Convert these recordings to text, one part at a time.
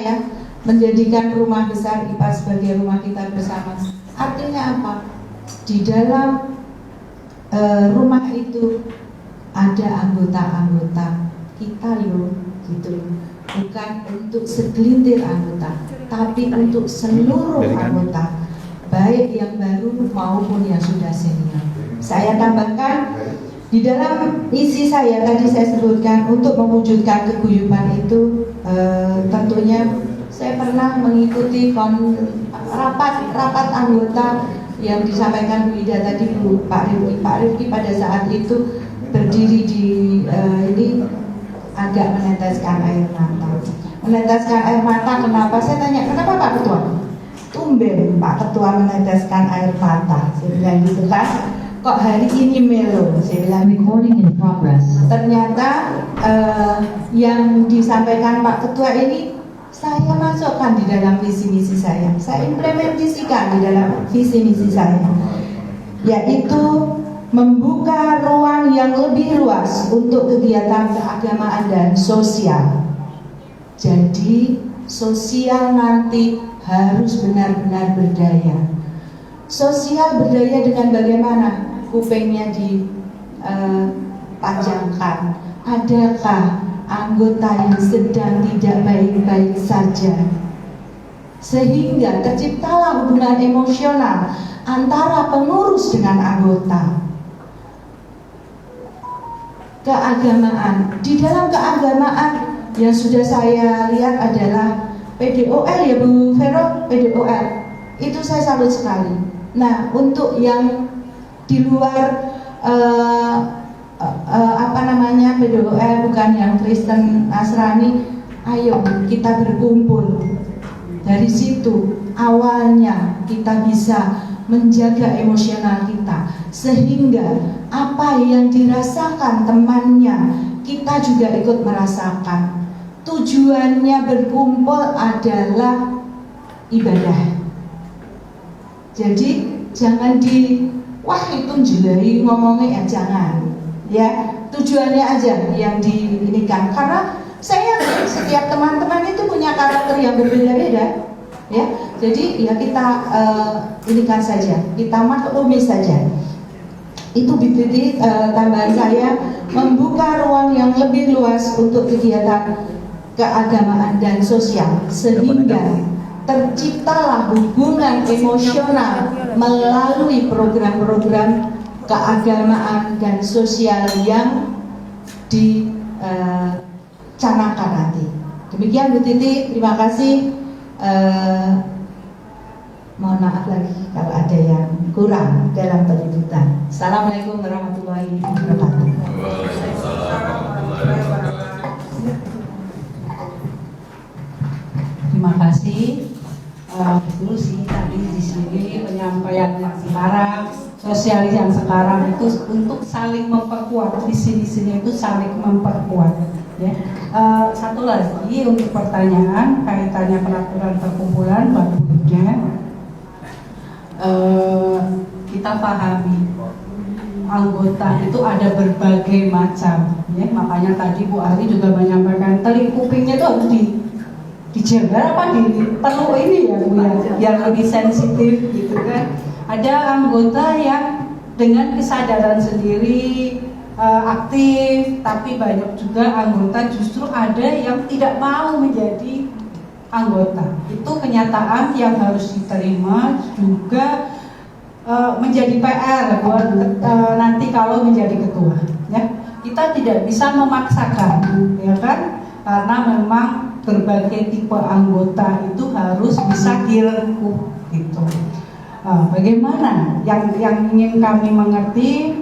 saya menjadikan rumah besar IPA sebagai rumah kita bersama. Artinya apa? Di dalam rumah itu ada anggota-anggota kita loh, gitu. Bukan untuk segelintir anggota, tapi untuk seluruh anggota, baik yang baru maupun yang sudah senior. Saya tambahkan, di dalam misi saya tadi saya sebutkan untuk mewujudkan keguyuban itu, tentunya saya pernah mengikuti rapat anggota yang disampaikan Bu Ida tadi, Pak Rifki pada saat itu berdiri di ini agak meneteskan air mata. Meneteskan air mata kenapa? Saya tanya, kenapa Pak Ketua? Tumben Pak Ketua meneteskan air mata. Saya bilang gitu kan. Kok hari ini melo? Saya bilang recording in progress. Ternyata yang disampaikan Pak Ketua ini saya masukkan di dalam visi misi saya implementasikan di dalam visi misi saya, yaitu membuka ruang yang lebih luas untuk kegiatan keagamaan dan sosial. Jadi sosial nanti harus benar-benar berdaya. Sosial berdaya dengan bagaimana? Kupingnya dipanjangkan. Adakah anggota yang sedang tidak baik-baik saja, sehingga terciptalah hubungan emosional antara pengurus dengan anggota. Keagamaan, di dalam keagamaan yang sudah saya lihat adalah PDOL ya Bu Vero, PDOL itu saya salut sekali. Nah, untuk yang di luar PDOL bukan yang Kristen Nasrani, ayo kita berkumpul. Dari situ awalnya kita bisa menjaga emosional kita, sehingga apa yang dirasakan temannya kita juga ikut merasakan. Tujuannya berkumpul adalah ibadah. Jadi jangan wah itu jelai ngomongnya, jangan ya, tujuannya aja yang diinikan. Karena saya setiap teman-teman itu punya karakter yang berbeda-beda ya, jadi ya kita inikan saja, kita maklumi saja. Itu titik tambahan saya, membuka ruang yang lebih luas untuk kegiatan keagamaan dan sosial, sehingga terciptalah hubungan emosional melalui program-program keagamaan dan sosial yang dicanangkan nanti. Demikian Bu Titi, terima kasih. Mohon maaf lagi kalau ada yang kurang dalam penyebutan. Assalamualaikum warahmatullahi wabarakatuh. Terima kasih. Betul sih tadi di sini penyampaian yang sekarang, sosialis yang sekarang itu untuk saling memperkuat, visi misinya itu saling memperkuat. Ya. Satu lagi untuk pertanyaan kaitannya peraturan perkumpulan bagusnya, kita pahami anggota itu ada berbagai macam. Ya. Makanya tadi Bu Ali juga menyampaikan teling kupingnya itu harus dijaga apa perlu ini ya Bu ya, biar lebih sensitif gitu kan. Ada anggota yang dengan kesadaran sendiri aktif, tapi banyak juga anggota justru ada yang tidak mau menjadi anggota. Itu kenyataan yang harus diterima, juga menjadi PR buat nanti kalau menjadi ketua ya. Kita tidak bisa memaksakan ya kan, karena memang berbagai tipe anggota itu harus bisa direngkuh gitu. Bagaimana yang ingin kami mengerti,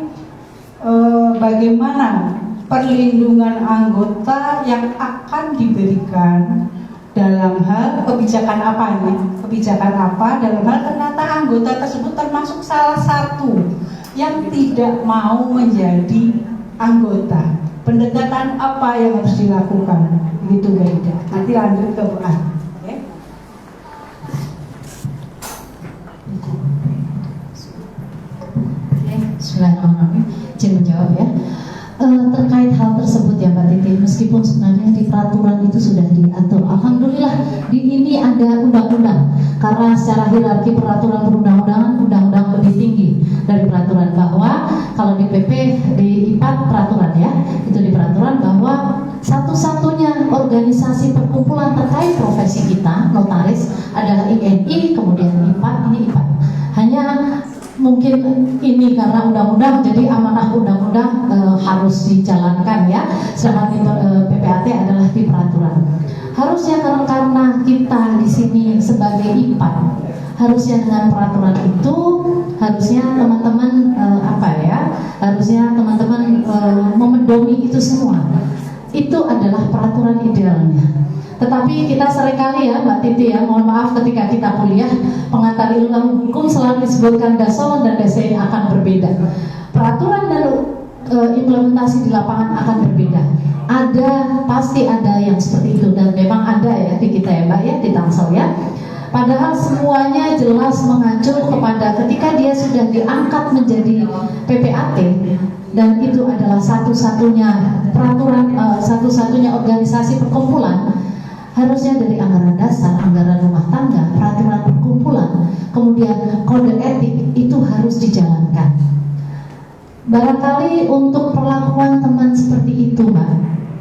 bagaimana perlindungan anggota yang akan diberikan dalam hal kebijakan apa nih? Kebijakan apa dalam hal ternyata anggota tersebut termasuk salah satu yang tidak mau menjadi anggota. Pendekatan apa yang harus dilakukan? Begitu Gaida. Nanti lanjut ke Bu Ani. Bismillahirrahmanirrahim. Izin menjawab ya. Terkait hal tersebut ya Mbak Titi, meskipun sebenarnya di peraturan itu sudah diatur, alhamdulillah di negeri ini ada undang-undang, karena secara hierarki peraturan perundang-undangan, undang-undang lebih tinggi dari peraturan. Bahwa kalau di PP, di IPAT peraturan ya, itu di peraturan bahwa satu-satunya organisasi perkumpulan terkait profesi kita notaris adalah INI, kemudian IPAT, ini IPAT. Hanya mungkin ini karena undang-undang, jadi amanah undang-undang harus dijalankan ya. Sedangkan PPAT adalah di peraturan. Harusnya karena kita di sini sebagai IPAT, harusnya dengan peraturan itu, harusnya teman-teman harusnya teman-teman memedomi itu semua. Itu adalah peraturan idealnya. Tetapi kita seringkali ya Mbak Titi ya, mohon maaf, ketika kita kuliah pengantar ilmu hukum selalu disebutkan dasar dan dasar akan berbeda. Peraturan dan implementasi di lapangan akan berbeda. Pasti ada yang seperti itu, dan memang ada ya di kita ya Mbak ya, di Tangsel ya. Padahal semuanya jelas mengacu kepada ketika dia sudah diangkat menjadi PPAT, dan itu adalah satu-satunya peraturan, satu-satunya organisasi perkumpulan, harusnya dari anggaran dasar, anggaran rumah tangga, peraturan perkumpulan, kemudian kode etik itu harus dijalankan. Barangkali untuk perlakuan teman seperti itu Mbak,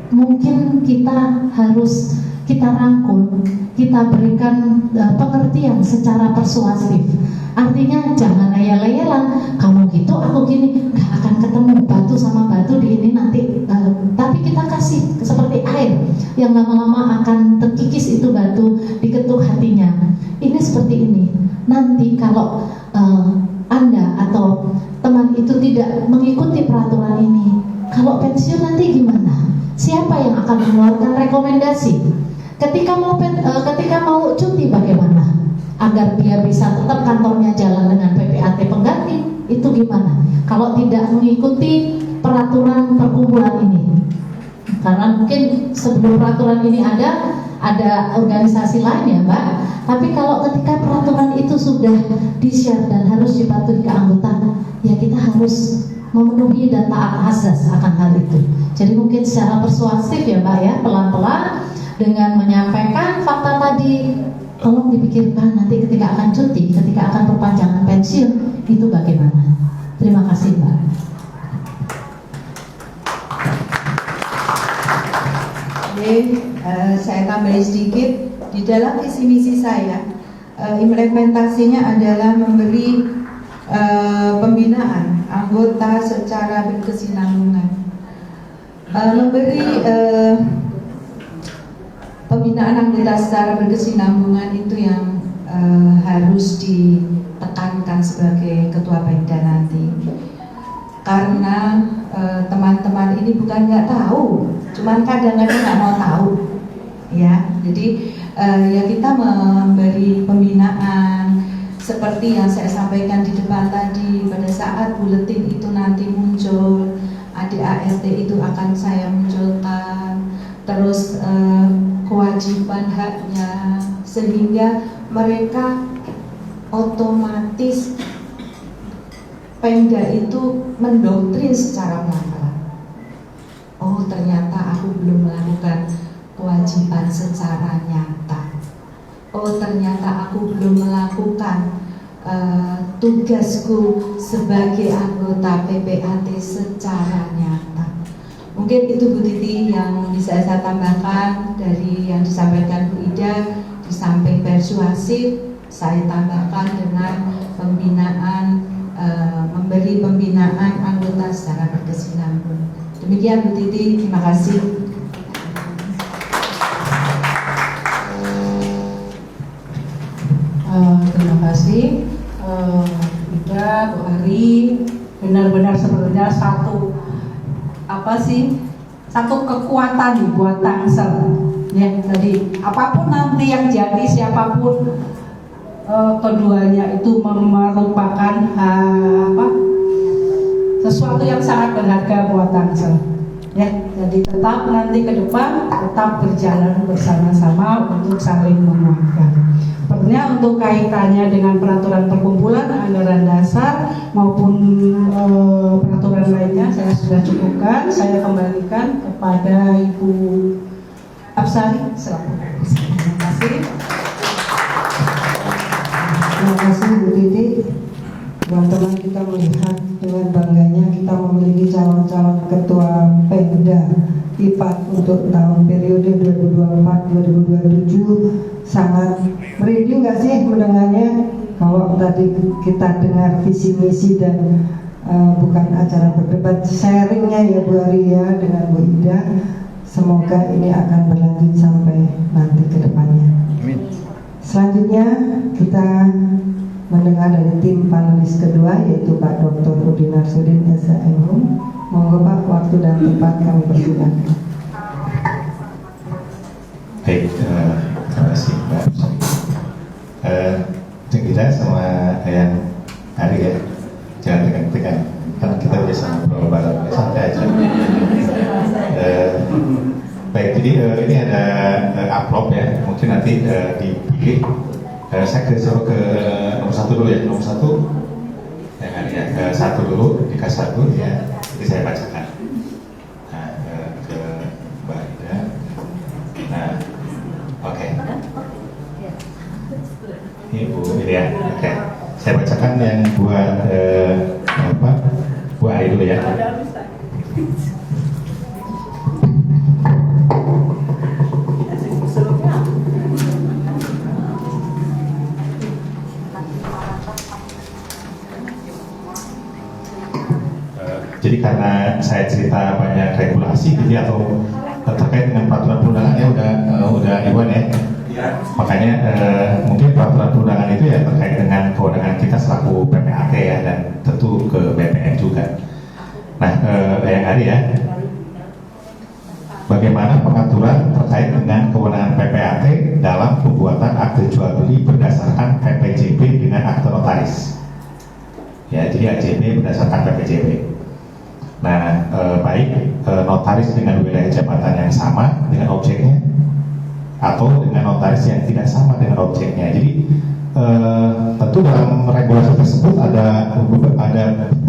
mungkin kita harus rangkul, kita berikan pengertian secara persuasif. Artinya jangan ayal-ayalan, kamu gitu, aku gini, gak akan ketemu batu sama batu di ini nanti. Tapi kita kasih seperti air yang lama-lama akan terkikis itu batu, diketuk hatinya. Ini seperti ini. Nanti kalau Anda atau teman itu tidak mengikuti peraturan ini, kalau pensiun nanti gimana? Siapa yang akan mengeluarkan rekomendasi? Ketika mau cuti bagaimana? Agar dia bisa tetap kantornya jalan dengan PPAT pengganti, itu gimana? Kalau tidak mengikuti peraturan perkumpulan ini, karena mungkin sebelum peraturan ini ada organisasi lain ya Mbak. Tapi kalau ketika peraturan itu sudah di-share dan harus dipatuhi ke anggota, ya kita harus memenuhi dan taat azas akan hal itu. Jadi mungkin secara persuasif ya Mbak ya, pelan-pelan dengan menyampaikan fakta tadi, tolong dipikirkan nanti ketika akan cuti, ketika akan perpanjangan pensiun, itu bagaimana. Terima kasih Mbak. Oke, saya tambahin sedikit. Di dalam visi misi saya, implementasinya adalah memberi pembinaan anggota secara berkesinambungan, memberi pembinaan anggota secara berkesinambungan itu yang harus ditekankan sebagai ketua Pemda nanti. Karena teman-teman ini bukan nggak tahu, cuman kadang-kadang nggak mau tahu, ya. Jadi ya kita memberi pembinaan seperti yang saya sampaikan di depan tadi. Pada saat buletin itu nanti muncul, ADART itu akan saya munculkan, terus kewajiban haknya, sehingga mereka otomatis Pemda itu mendoktrin secara pelan-pelan. Oh ternyata aku belum melakukan kewajiban secara nyata. Oh ternyata aku belum melakukan tugasku sebagai anggota PPAT secara nyata. Mungkin itu Bu Titi yang bisa saya tambahkan dari yang disampaikan Bu Ida. Di samping persuasif, saya tambahkan dengan pembinaan, memberi pembinaan anggota secara berkesinambungan. Demikian Bu Titi, terima kasih. Terima kasih Ida, Bu Ari. Benar-benar sebenarnya satu kekuatan nih buat Tangsel ya. Jadi apapun nanti yang jadi, siapapun keduanya itu merupakan sesuatu yang sangat berharga buat Tangsel ya. Jadi tetap nanti ke depan tetap berjalan bersama-sama untuk saling menguatkan. Sebenarnya untuk kaitannya dengan peraturan perkumpulan, anggaran dasar maupun peraturan lainnya saya sudah cukupkan. Saya kembalikan kepada Ibu Absari selaku. Terima kasih. Terima kasih Bu Titi. Teman-teman, kita melihat dengan bangganya kita memiliki calon-calon ketua Pemda IPAT untuk tahun periode 2024-2027. Sangat merinding nggak sih mendengarnya? Kalau tadi kita dengar visi misi dan bukan acara berdebat, sharingnya ya Bu Ari ya dengan Bu Ida. Semoga ini akan berlanjut sampai nanti ke depannya. Selanjutnya kita mendengar dari tim panelis kedua, yaitu Pak Dr. Udin Narsudin SMU. Monggo Pak, waktu dan tempat kami persilakan. Baik, terima kasih Mbak. Kita sama yang hari ya, jangan tekan-tekan, karena kita biasa ngobrol bareng, santai aja. Baik, jadi ini ada amplop ya, mungkin nanti dipilih. Saya suruh ke nomor 1 dulu ya, nomor 1 yang ada ya, ke 1 dulu, dikasih 1 ya, jadi saya bacakan. Nah, ke Mbak Ida. Nah, oke. Ini Bu Ida ya, oke. Saya bacakan yang buat Bu Ari dulu ya. Jadi karena saya cerita banyak regulasi gitu atau terkait dengan peraturan perundangannya udah Iwan ya. Makanya mungkin peraturan perundangan itu ya terkait dengan kewenangan kita selaku PPAT ya, dan tentu ke BPN juga. Nah, yang hari ya, bagaimana pengaturan terkait dengan kewenangan PPAT dalam pembuatan akte jual beli berdasarkan PPJB dengan akte notaris. Ya, jadi AJB berdasarkan PPJB. Nah, baik notaris dengan wilayah jabatan yang sama dengan objeknya, atau dengan notaris yang tidak sama dengan objeknya. Jadi tentu dalam regulasi tersebut ada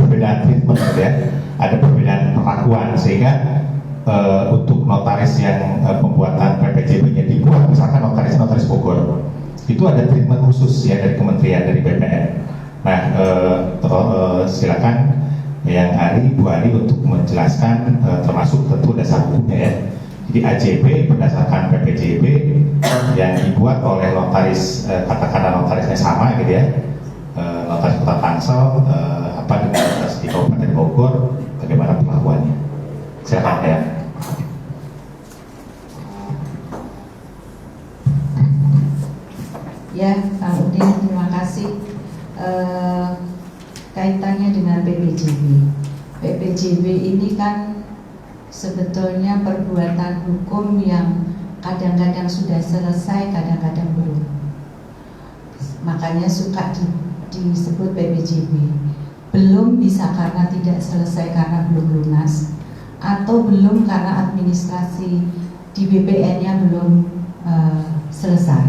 perbedaan treatment ya, ada perbedaan perlakuan, sehingga untuk notaris yang pembuatan PPJB-nya dibuat, misalkan notaris Bogor, itu ada treatment khusus ya dari kementerian, dari BPN. Nah, silakan yang Ari, Bu Ari untuk menjelaskan termasuk tentu dasar hukumnya ya. Jadi AJB berdasarkan PPJB yang dibuat oleh notaris, katakanlah notarisnya sama gitu ya, notaris Kota Tangsel, dengan notaris di Kabupaten Bogor, bagaimana perlakuannya? Silakan ya. Ya, Kang Udin, terima kasih. Kaitannya dengan PPJB. PPJB ini kan sebetulnya perbuatan hukum yang kadang-kadang sudah selesai, kadang-kadang belum. Makanya suka disebut PPJB. Belum bisa karena tidak selesai karena belum lunas, atau belum karena administrasi di BPN-nya belum selesai.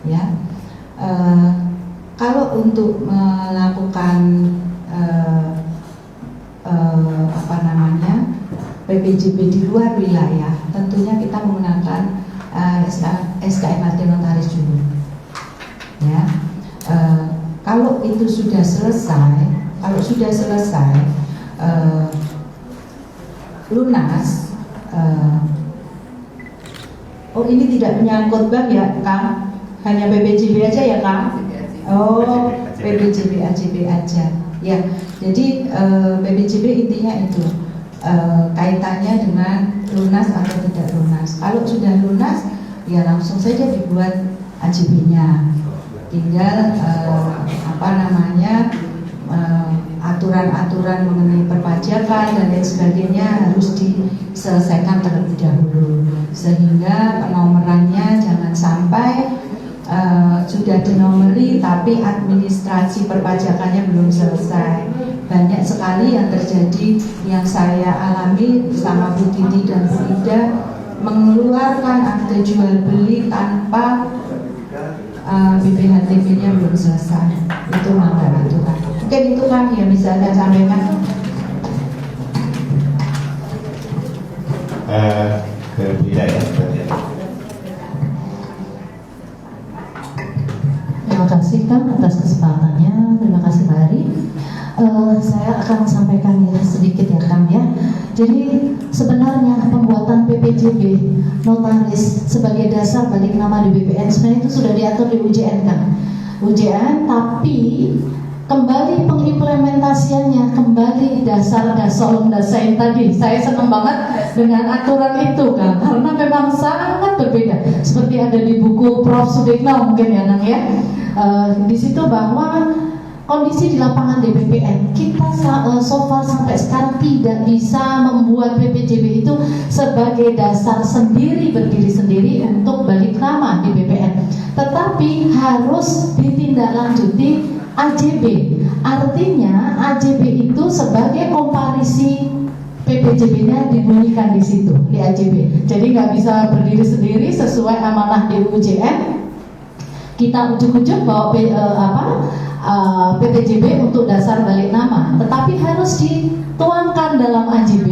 Ya. Kalau untuk melakukan PPJB di luar wilayah, tentunya kita menggunakan SKMAT notaris dulu. Ya, kalau itu sudah selesai, lunas. Oh, ini tidak menyangkut bank ya, Kang? Hanya PPJB aja ya, Kang? Oh, PPJB AJB aja. Ya, jadi PPJB intinya itu kaitannya dengan lunas atau tidak lunas. Kalau sudah lunas, ya langsung saja dibuat AJB-nya. Tinggal aturan-aturan mengenai perpajakan dan lain sebagainya harus diselesaikan terlebih dahulu, sehingga penomorannya jangan sampai sudah dinomori tapi administrasi perpajakannya belum selesai. Banyak sekali yang terjadi, yang saya alami bersama Bu Titi dan Bu Ida, mengeluarkan akte jual beli tanpa BPHTB-nya belum selesai. Itu melanggar aturan. Mungkin itu kan yang bisa saya sampaikan. Ke Bu Ida ya. Terima kasih Kang atas kesempatannya. Terima kasih Pak Ari. Saya akan sampaikan ya sedikit ya Kang ya. Jadi sebenarnya pembuatan PPJB notaris sebagai dasar balik nama di BPN sebenarnya itu sudah diatur di UJN Kang. UJN, tapi kembali pengimplementasiannya kembali dasar yang tadi. Saya senang banget dengan aturan itu kan, karena memang sangat berbeda. Seperti ada di buku Prof. Sudikno mungkin ya Nang ya. Di situ bahwa kondisi di lapangan di BPN kita so far sampai sekarang tidak bisa membuat PPJB itu sebagai dasar sendiri berdiri sendiri untuk balik nama di BPN, tetapi harus ditindaklanjuti AJB. Artinya AJB itu sebagai komparisi PPJB-nya dibunyikan di situ di AJB. Jadi nggak bisa berdiri sendiri sesuai amanah di UJN. Kita ujuk-ujuk bahwa PPJB untuk dasar balik nama, tetapi harus dituangkan dalam AJB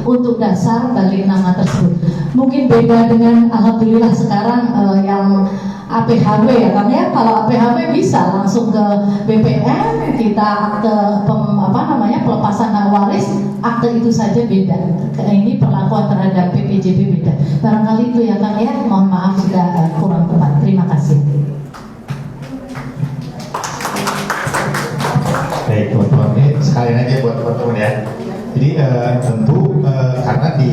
untuk dasar balik nama tersebut. Mungkin beda dengan alhamdulillah sekarang yang APHW ya kan ya. Kalau APHW bisa langsung ke BPN, kita akte pelepasan hak waris, akte itu saja beda. Ini perlakuan terhadap PPJB beda. Barangkali itu ya Kang ya. Mohon maaf jika kurang tepat. Terima kasih. Baik teman-teman, ini sekalian aja buat teman-teman ya. Jadi tentu karena di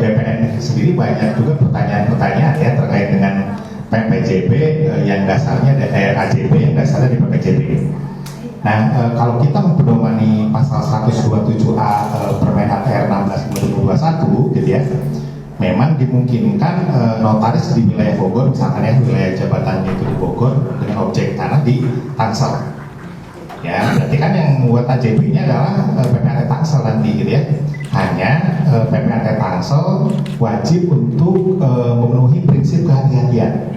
BPN sendiri banyak juga pertanyaan-pertanyaan ya terkait dengan PPJB yang dasarnya AJB yang dasarnya di PPJB. Nah, kalau kita mempedomani pasal 127A Permen ATR 16/2021 gitu ya, memang dimungkinkan notaris di wilayah Bogor, misalkan ya wilayah jabatannya itu di Bogor dengan objek tanah di Tangsel. Ya, berarti kan yang membuat AJB-nya adalah PPAT Tangsel nanti gitu ya. Hanya PPAT Tangsel wajib untuk memenuhi prinsip kehati-hatian.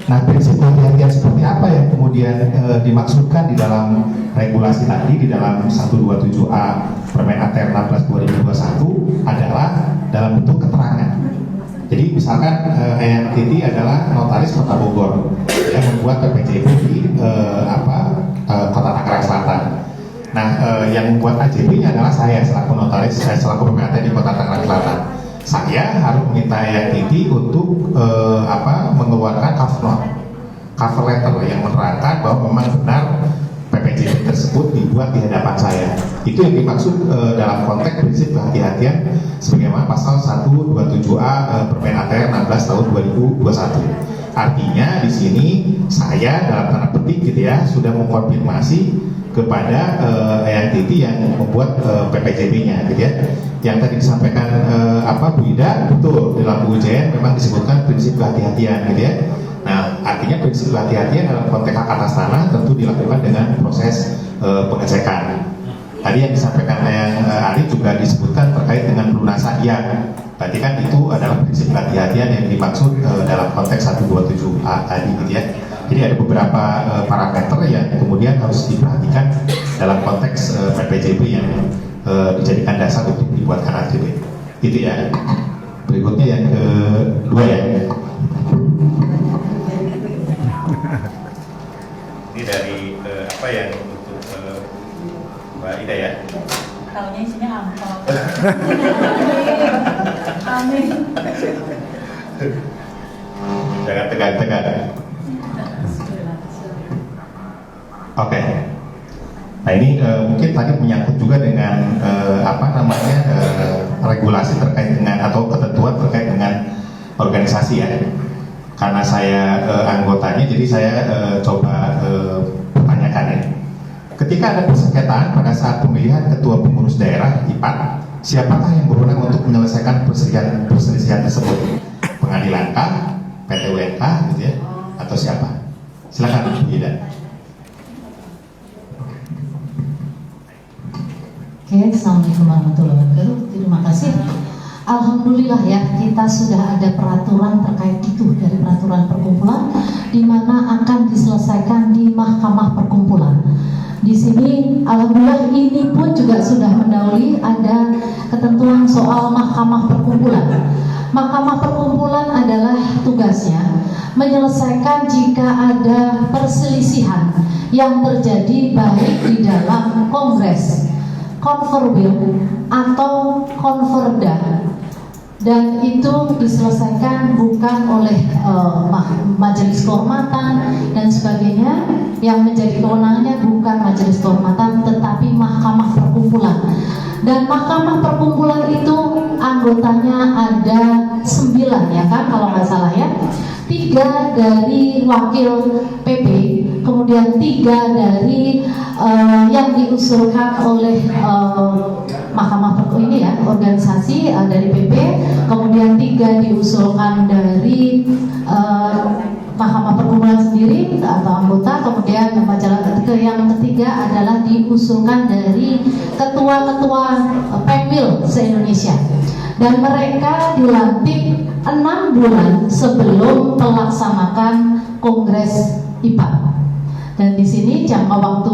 Nah, prinsip kehati-hatian seperti apa yang kemudian dimaksudkan di dalam regulasi tadi di dalam 127A Permen ATR 16/2021 adalah dalam bentuk keterangan. Jadi misalkan Eyang Titi adalah notaris Kota Bogor yang membuat PPJB di Kota Tangerang Selatan. Nah, yang membuat AJB-nya adalah saya selaku notaris, saya selaku PPAT di Kota Tangerang Selatan. Saya harus meminta Eyang Titi untuk mengeluarkan cover letter yang menerangkan bahwa memang benar PPJB tersebut dibuat di hadapan saya. Itu yang dimaksud dalam konteks prinsip kehati-hatian sebagaimana pasal 127A Permen ATR 16 tahun 2021. Artinya di sini saya dalam tanda petik gitu ya sudah mengkonfirmasi kepada Eyang Titi yang membuat PPJB-nya gitu ya. Yang tadi disampaikan Bu Ida, betul dalam UJN memang disebutkan prinsip kehati-hatian gitu ya. Nah, artinya prinsip kehati-hatian dalam konteks hak atas tanah tentu dilakukan dengan proses pengecekan. Tadi yang disampaikan Eyang Ari juga disebutkan terkait dengan pelunasan yang berarti kan itu adalah prinsip kehati-hatian yang dimaksud dalam konteks 127A tadi gitu ya. Jadi ada beberapa parameter yang kemudian harus diperhatikan dalam konteks PPJB yang dijadikan dasar untuk dibuatkan AJB. Gitu ya. Berikutnya yang kedua ya. Ini dari yang untuk Mbak Ida ya. Tahunya isinya ampau. Amin. Jangan tegang-tegang. Oke. Nah ini mungkin tadi menyangkut juga dengan regulasi terkait dengan atau ketentuan terkait dengan organisasi ya. Karena saya anggotanya, jadi saya coba pertanyakan ya. Ketika ada persengketaan pada saat pemilihan ketua pengurus daerah IPAT, siapakah yang berwenang untuk menyelesaikan perselisihan tersebut? Pengadilan kah, PT UN kah, gitu ya, atau siapa? Silakan Bu Ida. Oke, Assalamualaikum warahmatullahi wabarakatuh. Terima kasih. Alhamdulillah ya, kita sudah ada peraturan terkait itu dari peraturan perkumpulan, di mana akan diselesaikan di Mahkamah Perkumpulan. Di sini, alhamdulillah ini pun juga sudah mendahului ada ketentuan soal Mahkamah Perkumpulan. Mahkamah Perkumpulan adalah tugasnya menyelesaikan jika ada perselisihan yang terjadi baik di dalam kongres, konferwil atau konferda, dan itu diselesaikan bukan oleh majelis kehormatan dan sebagainya. Yang menjadi kewenangannya bukan majelis kehormatan tetapi mahkamah perkumpulan. Dan mahkamah perkumpulan itu anggotanya ada 9 ya kan, kalau nggak salah ya. 3 dari wakil PP, kemudian 3 dari yang diusulkan oleh mahkamah ini ya, organisasi dari PP, kemudian 3 diusulkan dari mahkamah perkumpulan sendiri atau anggota, kemudian yang ketiga adalah diusulkan dari ketua-ketua Pemwil se-Indonesia, dan mereka dilantik 6 bulan sebelum melaksanakan Kongres IPA. Dan di sini jangka waktu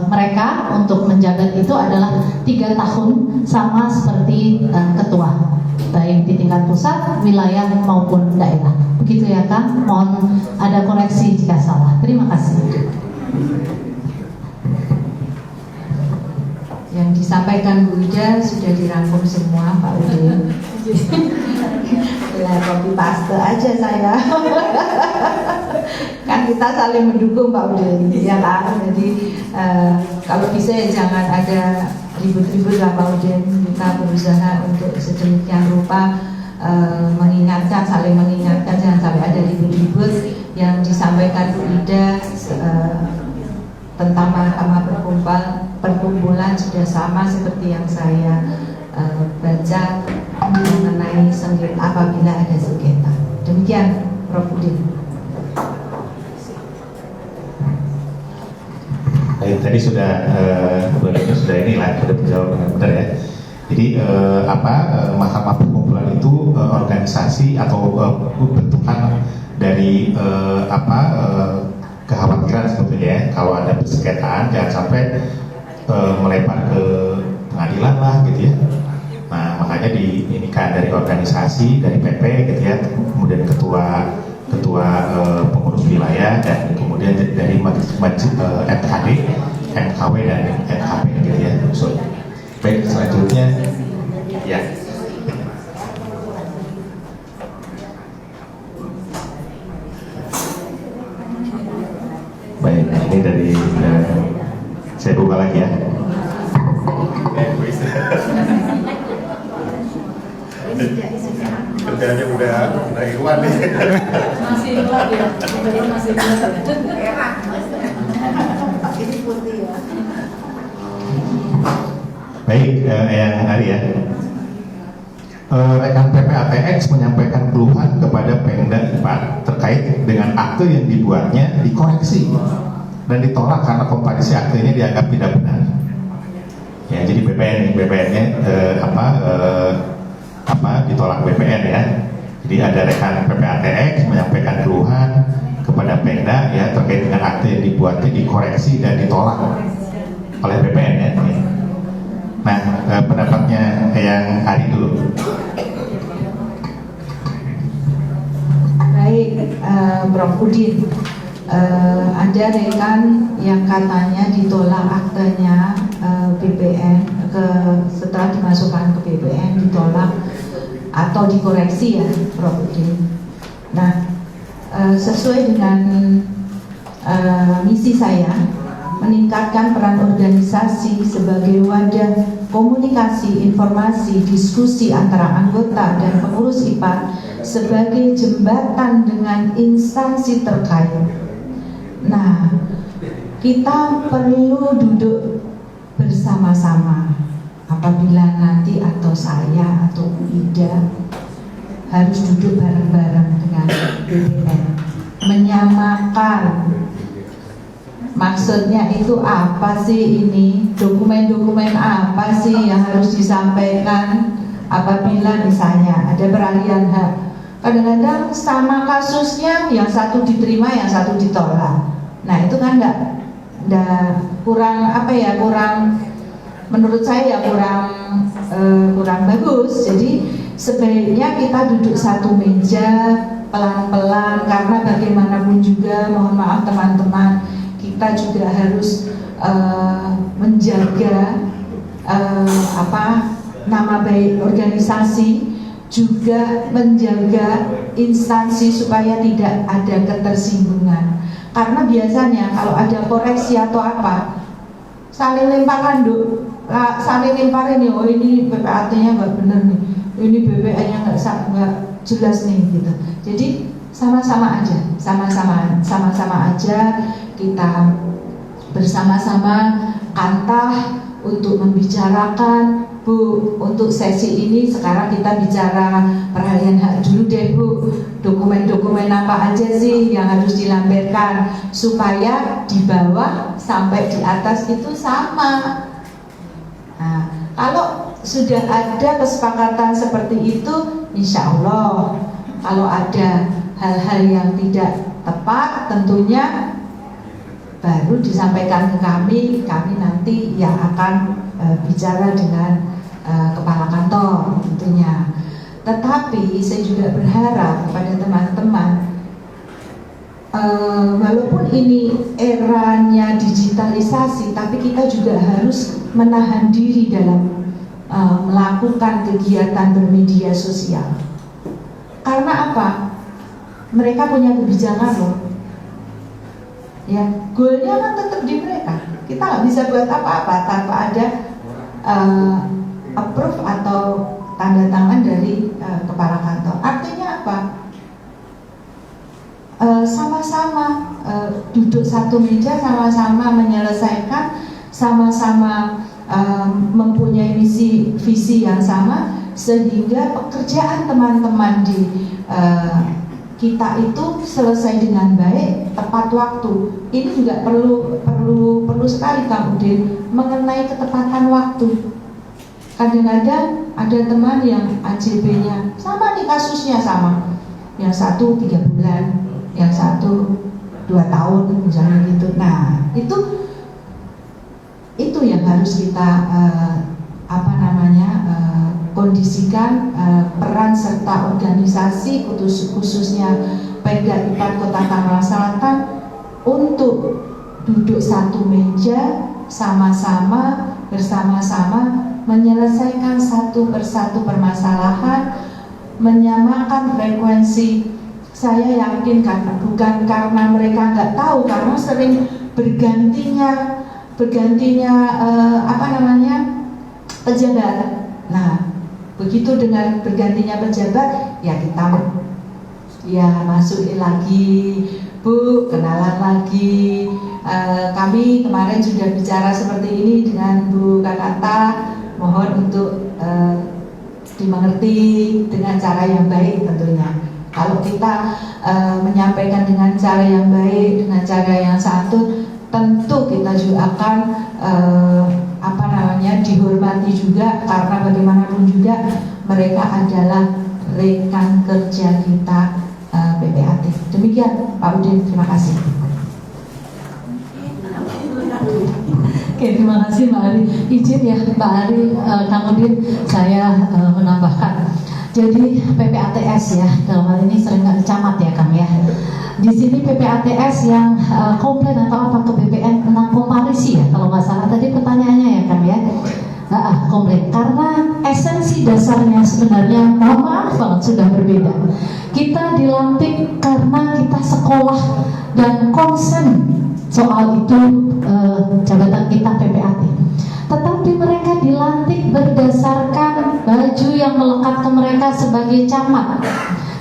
mereka untuk menjabat itu adalah 3 tahun, sama seperti ketua, baik di tingkat pusat, wilayah maupun daerah. Begitu ya Kang, mohon ada koreksi jika salah. Terima kasih. Yang disampaikan Bu Ida sudah dirangkum semua Pak Udin. Ya, copy paste aja saya. Kan kita saling mendukung Pak Udin, ya kan. Jadi kalau bisa ya jangan ada ribut-ribut lah Pak Udin. Kita berusaha untuk sedemikian rupa mengingatkan, saling mengingatkan, jangan sampai ada ribut-ribut. Yang disampaikan Bu Ida tentang mahkamah perkumpulan sudah sama seperti yang saya baca mengenai sengketa, apabila ada sengketa. Demikian Prof. Udin. Baik, tadi sudah dijawab dengan benar ya. Jadi mahkamah perkumpulan itu organisasi atau bentukan dari kekhawatiran sebetulnya ya, kalau ada persengketaan jangan sampai melebar ke pengadilan lah gitu ya. Nah makanya diinikan dari organisasi, dari PP gitu ya, kemudian ketua pengurus wilayah, dan kemudian dari MKD, MKW dan MKP gitu ya. So, baik, selanjutnya ya. Baik, ini dari saya buka lagi ya. Kerjanya udah Irwan nih. Masih Irwan ya, masih Baik, yang hari ya. Rekan PPATX menyampaikan keluhan kepada Pemda IPA terkait dengan akte yang dibuatnya dikoreksi dan ditolak karena komparisi aktenya dianggap tidak benar. Ya, jadi BPN-nya ditolak BPN ya. Jadi ada rekan PPATX menyampaikan keluhan kepada Pemda ya terkait dengan akte yang dibuatnya dikoreksi dan ditolak oleh BPN ya. Nah, pendapatnya yang hari dulu. Baik, Prof. Udin, ada rekan yang katanya ditolak aktenya BPN setelah dimasukkan ke BPN ditolak atau dikoreksi ya, Prof. Udin. Nah, sesuai dengan misi saya meningkatkan peran organisasi sebagai wadah komunikasi, informasi, diskusi antara anggota dan pengurus IPA sebagai jembatan dengan instansi terkait. Nah, kita perlu duduk bersama-sama apabila nanti atau saya atau Bu Ida harus duduk bareng-bareng dengan BPN menyamakan. Maksudnya itu apa sih ini? Dokumen-dokumen apa sih yang harus disampaikan apabila misalnya ada peralihan hak? Kadang-kadang sama kasusnya yang satu diterima, yang satu ditolak. Nah itu kan kurang menurut saya kurang bagus. Jadi sebaiknya kita duduk satu meja, pelan-pelan, karena bagaimanapun juga, mohon maaf teman-teman, kita juga harus menjaga nama baik organisasi, juga menjaga instansi supaya tidak ada ketersinggungan. Karena biasanya kalau ada koreksi atau apa, saling lempar handuk, saling lempar ini, oh ini PPAT-nya nggak benar nih, ini BPN-nya nggak jelas nih gitu. Jadi sama-sama aja, sama-sama aja kita bersama-sama kantah untuk membicarakan. Bu, untuk sesi ini sekarang kita bicara peralihan hak dulu deh Bu. Dokumen-dokumen apa aja sih yang harus dilampirkan supaya di bawah sampai di atas itu sama. Nah, kalau sudah ada kesepakatan seperti itu, insya Allah kalau ada hal-hal yang tidak tepat tentunya baru disampaikan ke kami nanti yang akan bicara dengan kepala kantor tentunya. Tetapi saya juga berharap kepada teman-teman, walaupun ini eranya digitalisasi, tapi kita juga harus menahan diri dalam melakukan kegiatan bermedia sosial. Karena apa? Mereka punya kebijakan loh. Ya, goalnya kan tetap di mereka. Kita nggak bisa buat apa-apa tanpa ada approve atau tanda tangan dari kepala kantor. Artinya apa? Sama-sama duduk satu meja, sama-sama menyelesaikan, sama-sama mempunyai visi yang sama, sehingga pekerjaan teman-teman di kita itu selesai dengan baik, tepat waktu. Ini juga perlu sekali Kang Udin mengenai ketepatan waktu. Kadang-kadang ada teman yang AJB-nya sama nih, kasusnya sama. Yang satu 3 bulan, yang satu 2 tahun misalnya gitu. Nah, itu yang harus kita kondisikan peran serta organisasi khususnya Pemda IPAT Kota Tangerang Selatan untuk duduk satu meja sama-sama bersama-sama menyelesaikan satu persatu permasalahan, menyamakan frekuensi. Saya yakin bukan karena mereka nggak tahu, karena sering bergantinya pejabat. Nah, begitu dengan bergantinya pejabat, ya kita masukin lagi, Bu, kenalan lagi. Kami kemarin sudah bicara seperti ini dengan Bu Kakata, mohon untuk dimengerti dengan cara yang baik tentunya. Kalau kita menyampaikan dengan cara yang baik, dengan cara yang santun, tentu kita juga akan dihormati juga, karena bagaimanapun juga mereka adalah rekan kerja kita PPAT. Demikian Pak Udin, terima kasih. Oke, terima kasih Mbak Ari. Izin ya Mbak Ari, Kang Udin, saya menambahkan. Jadi PPATS ya, dalam hal ini sering nggak camat ya Kang ya. Di sini PPATS yang komplain atau apa ke BPN tentang komparisi ya, kalau nggak salah tadi pertanyaannya ya Kang ya. Komplain karena esensi dasarnya sebenarnya mohon maaf banget sudah berbeda. Kita dilantik karena kita sekolah dan konsen soal itu jabatan kita PPAT. Tetapi mereka dilantik berdasarkan baju yang melekat ke mereka sebagai camat.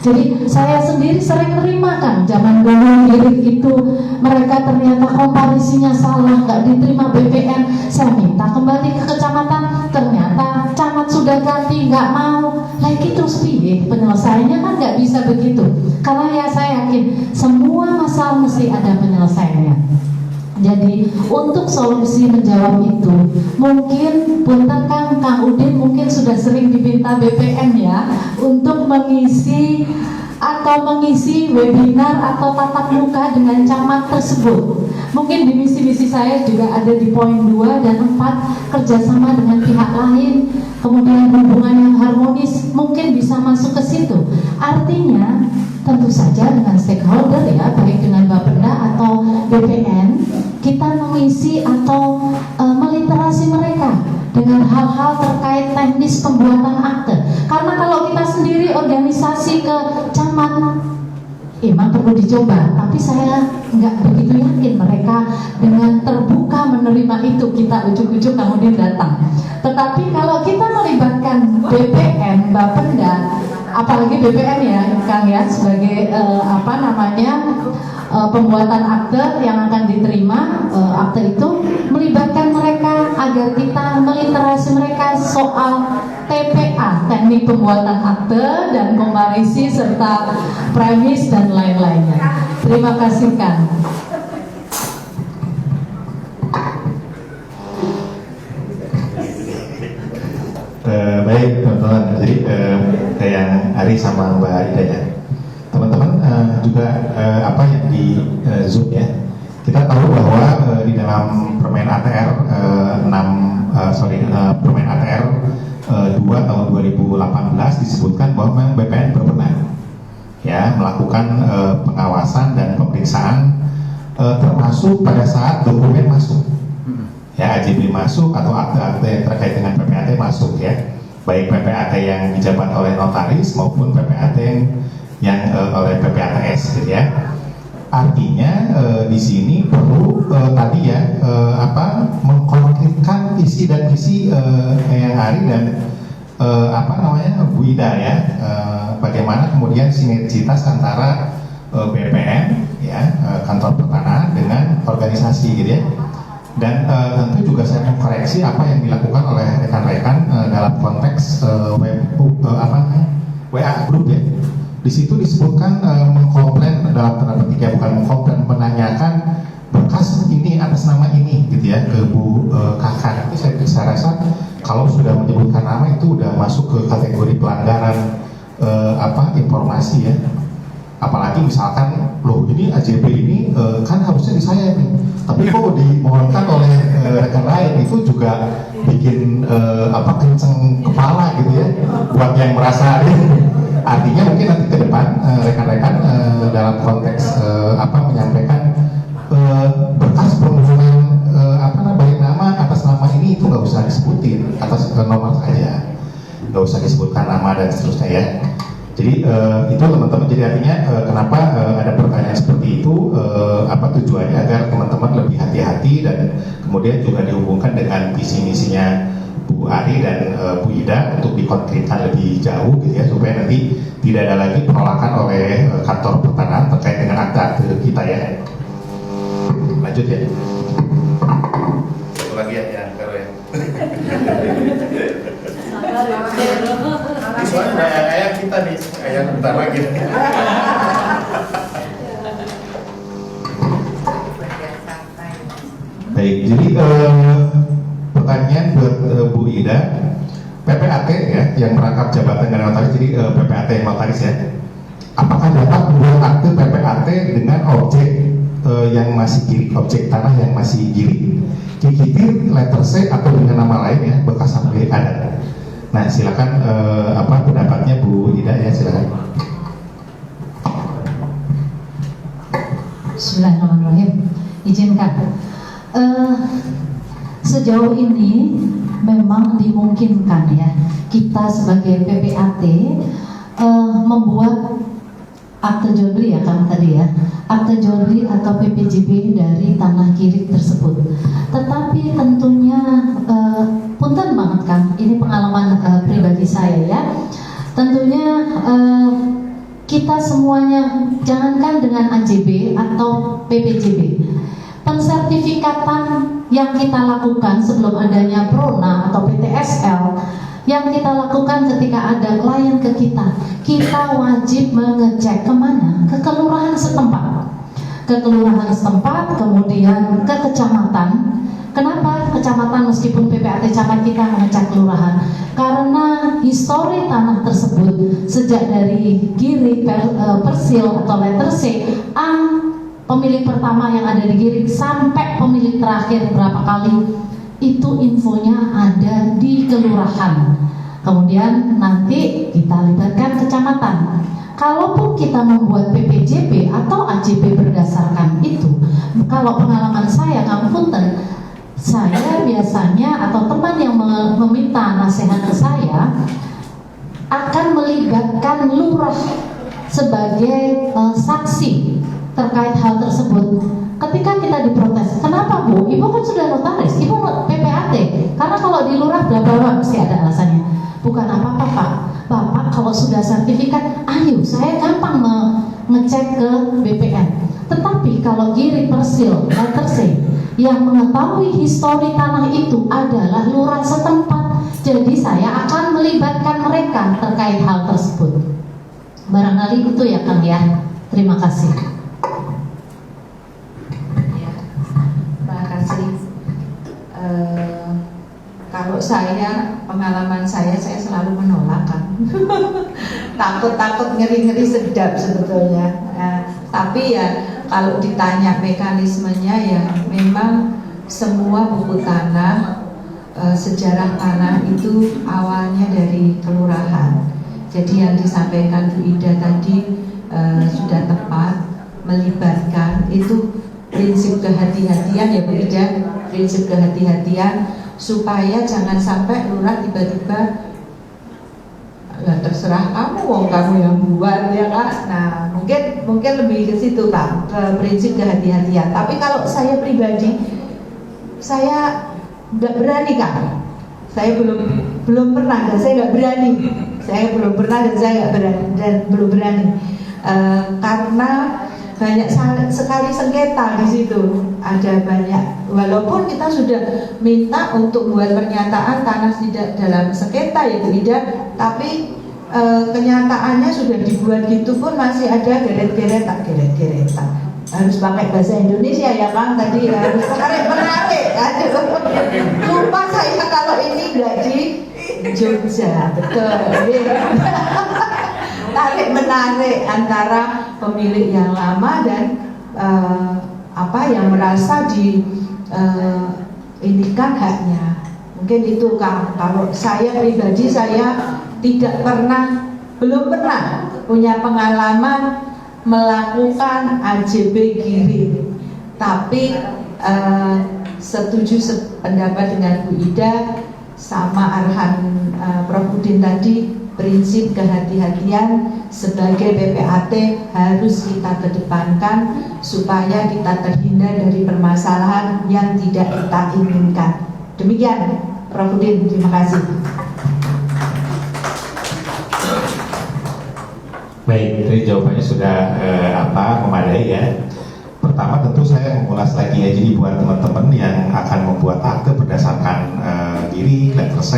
Jadi saya sendiri sering terima kan, zaman dulu lirik itu mereka ternyata komparisinya salah, nggak diterima BPN. Saya minta kembali ke kecamatan, ternyata camat sudah ganti, nggak mau. Lagi terus piye penyelesaiannya kan nggak bisa begitu. Karena ya saya yakin semua masalah mesti ada penyelesaiannya. Jadi untuk solusi menjawab itu, mungkin punten Kang Udin mungkin sudah sering diminta BPN ya untuk mengisi webinar atau tatap muka dengan camat tersebut. Mungkin di misi-misi saya juga ada di poin 2 dan 4, kerjasama dengan pihak lain, kemudian hubungan yang harmonis, mungkin bisa masuk ke situ. Artinya tentu saja dengan stakeholder ya, baik dengan Bapenda atau BPN, kita mengisi atau meliterasi mereka dengan hal-hal terkait teknis pembuatan akte. Karena kalau kita sendiri organisasi ke camat, memang perlu dicoba, tapi saya nggak begitu yakin mereka dengan terbuka menerima itu, kita ujuk-ujuk kemudian datang. Tetapi kalau kita melibatkan BPN, Bapenda, apalagi BPN ya Kang ya, sebagai pembuatan akte yang akan diterima, akte itu melibatkan mereka agar kita meliterasi mereka soal TPA, teknik pembuatan akte dan komparisi serta premis dan lain-lainnya. Terima kasih Kang. Baik teman-teman, jadi kayak Ari sama Mbak Ida ya, teman-teman juga apa yang di Zoom ya, kita tahu bahwa di dalam Permen ATR Permen ATR 2 tahun 2018 disebutkan bahwa memang BPN berwenang ya melakukan pengawasan dan pemeriksaan termasuk pada saat dokumen masuk. Ya, AJB masuk atau akte-akte yang terkait dengan PPAT masuk ya, baik PPAT yang dijabat oleh notaris maupun PPAT yang oleh PPATS gitu ya. Artinya di sini perlu tadi ya mengkonkretkan isi dan misi yang Ari dan Bu Ida ya, bagaimana kemudian sinergitas antara BPN ya, kantor pertanahan dengan organisasi gitu ya. Dan tentu juga saya mengkoreksi apa yang dilakukan oleh rekan-rekan dalam konteks WA group ya. Di situ disebutkan mengkomplain dalam tanda petik ya, bukan mengkomplain, menanyakan berkas ini atas nama ini gitu ya ke Bu Kakak. Itu saya rasa kalau sudah menyebutkan nama itu udah masuk ke kategori pelanggaran informasi ya. Apalagi misalkan loh ini AJB ini kan harusnya di saya nih, tapi kok dimohonkan oleh rekan lain, itu juga bikin kenceng kepala gitu ya buat yang merasa artinya mungkin nanti ke depan rekan-rekan dalam konteks menyampaikan berkas permohonan baik nama atas nama ini itu nggak usah disebutin atas nomor saja, nggak usah disebutkan nama dan seterusnya ya. Jadi itu teman-teman, jadi artinya kenapa ada pertanyaan seperti itu, tujuannya agar teman-teman lebih hati-hati dan kemudian juga dihubungkan dengan visi misinya Bu Ari dan Bu Ida untuk dikonkretkan lebih jauh gitu ya, supaya nanti tidak ada lagi penolakan oleh kantor pertanahan terkait dengan akte-akte kita ya. Lanjut ya. Satu lagi ya, Vero ya. Soalnya ayah kita nih, ayah bentar lagi. Baik, jadi pertanyaan buat Bu Ida, PPAT ya yang merangkap jabatan dengan notaris, jadi PPAT yang notaris ya, apakah dapat membuat akte PPAT dengan objek yang masih girik, objek tanah yang masih girik, kikitir, letter C atau dengan nama lain ya, bekas milik adat. Nah, silakan pendapatnya Bu Ida ya, silakan. Bismillahirrahmanirrahim. Izinkan. Sejauh ini memang dimungkinkan ya kita sebagai PPAT membuat akte jual beli ya kan tadi ya, akte jual beli atau PPJB dari tanah girik tersebut. Tetapi tentunya punten banget Kang, ini pengalaman pribadi saya ya. Tentunya kita semuanya jangankan dengan AJB atau PPJB, pensertifikatan yang kita lakukan sebelum adanya Prona atau PTSL yang kita lakukan ketika ada klien ke kita wajib mengecek kemana? Ke kelurahan setempat, kemudian ke kecamatan. Kenapa kecamatan meskipun PPAT camat kita mengecek kelurahan? Karena histori tanah tersebut sejak dari girik, persil atau letter C, pemilik pertama yang ada di Giring sampai pemilik terakhir berapa kali, itu infonya ada di kelurahan. Kemudian nanti kita libatkan kecamatan. Kalaupun kita membuat PPJP atau AJP berdasarkan itu, kalau pengalaman saya ngapunten, saya biasanya atau teman yang meminta nasihat ke saya akan melibatkan lurah sebagai saksi terkait hal tersebut. Ketika kita diprotes, kenapa Bu? Ibu kan sudah notaris, Ibu PPAT. Karena kalau di lurah bla bla bla mesti ada alasannya. Bukan apa-apa Pak. Bapak kalau sudah sertifikat, ayo saya gampang ngecek ke BPN. Tetapi kalau Giring Persil letter C yang mengetahui histori tanah itu adalah lurah setempat, jadi saya akan melibatkan mereka terkait hal tersebut. Barangkali itu ya Kang ya. Terima kasih. Ya, terima kasih. Kalau saya, pengalaman saya selalu menolak kan. Takut ngeri-ngeri sedap sebetulnya. Tapi ya kalau ditanya mekanismenya ya memang semua buku tanah, sejarah tanah itu awalnya dari kelurahan. Jadi yang disampaikan Bu Ida tadi sudah tepat, melibatkan itu prinsip kehati-hatian ya Bu Ida, prinsip kehati-hatian supaya jangan sampai lurah tiba-tiba ya terserah kamu, wong kamu yang buat ya Kak. Nah mungkin lebih ke situ Kak, ke prinsip kehati-hatian. Tapi kalau saya pribadi, saya nggak berani Kak. Saya belum pernah dan saya nggak berani. Saya belum pernah dan saya nggak berani dan belum berani karena banyak sekali sengketa di situ. Ada banyak, walaupun kita sudah minta untuk buat pernyataan tanah tidak dalam sengketa ya Bu Ida, tapi kenyataannya sudah dibuat gitu pun masih ada geret-geretan. Harus pakai bahasa Indonesia ya Kang, tadi harus menarik. Aduh, lupa saya kalau ini nggak di Jogja, betul. Tarik menarik antara pemilik yang lama dan yang merasa indikan haknya. Mungkin itu Kang. Kalau saya pribadi, saya belum pernah punya pengalaman melakukan AJB Giring. Tapi setuju pendapat dengan Bu Ida sama Arhan Prof Udin tadi, prinsip kehati-hatian sebagai PPAT harus kita kedepankan supaya kita terhindar dari permasalahan yang tidak kita inginkan. Demikian Prof Udin, terima kasih. Baik, jadi jawabannya sudah memadai ya. Pertama tentu saya mengulas lagi ya, jadi buat teman-teman yang akan membuat akte berdasarkan diri, letter C,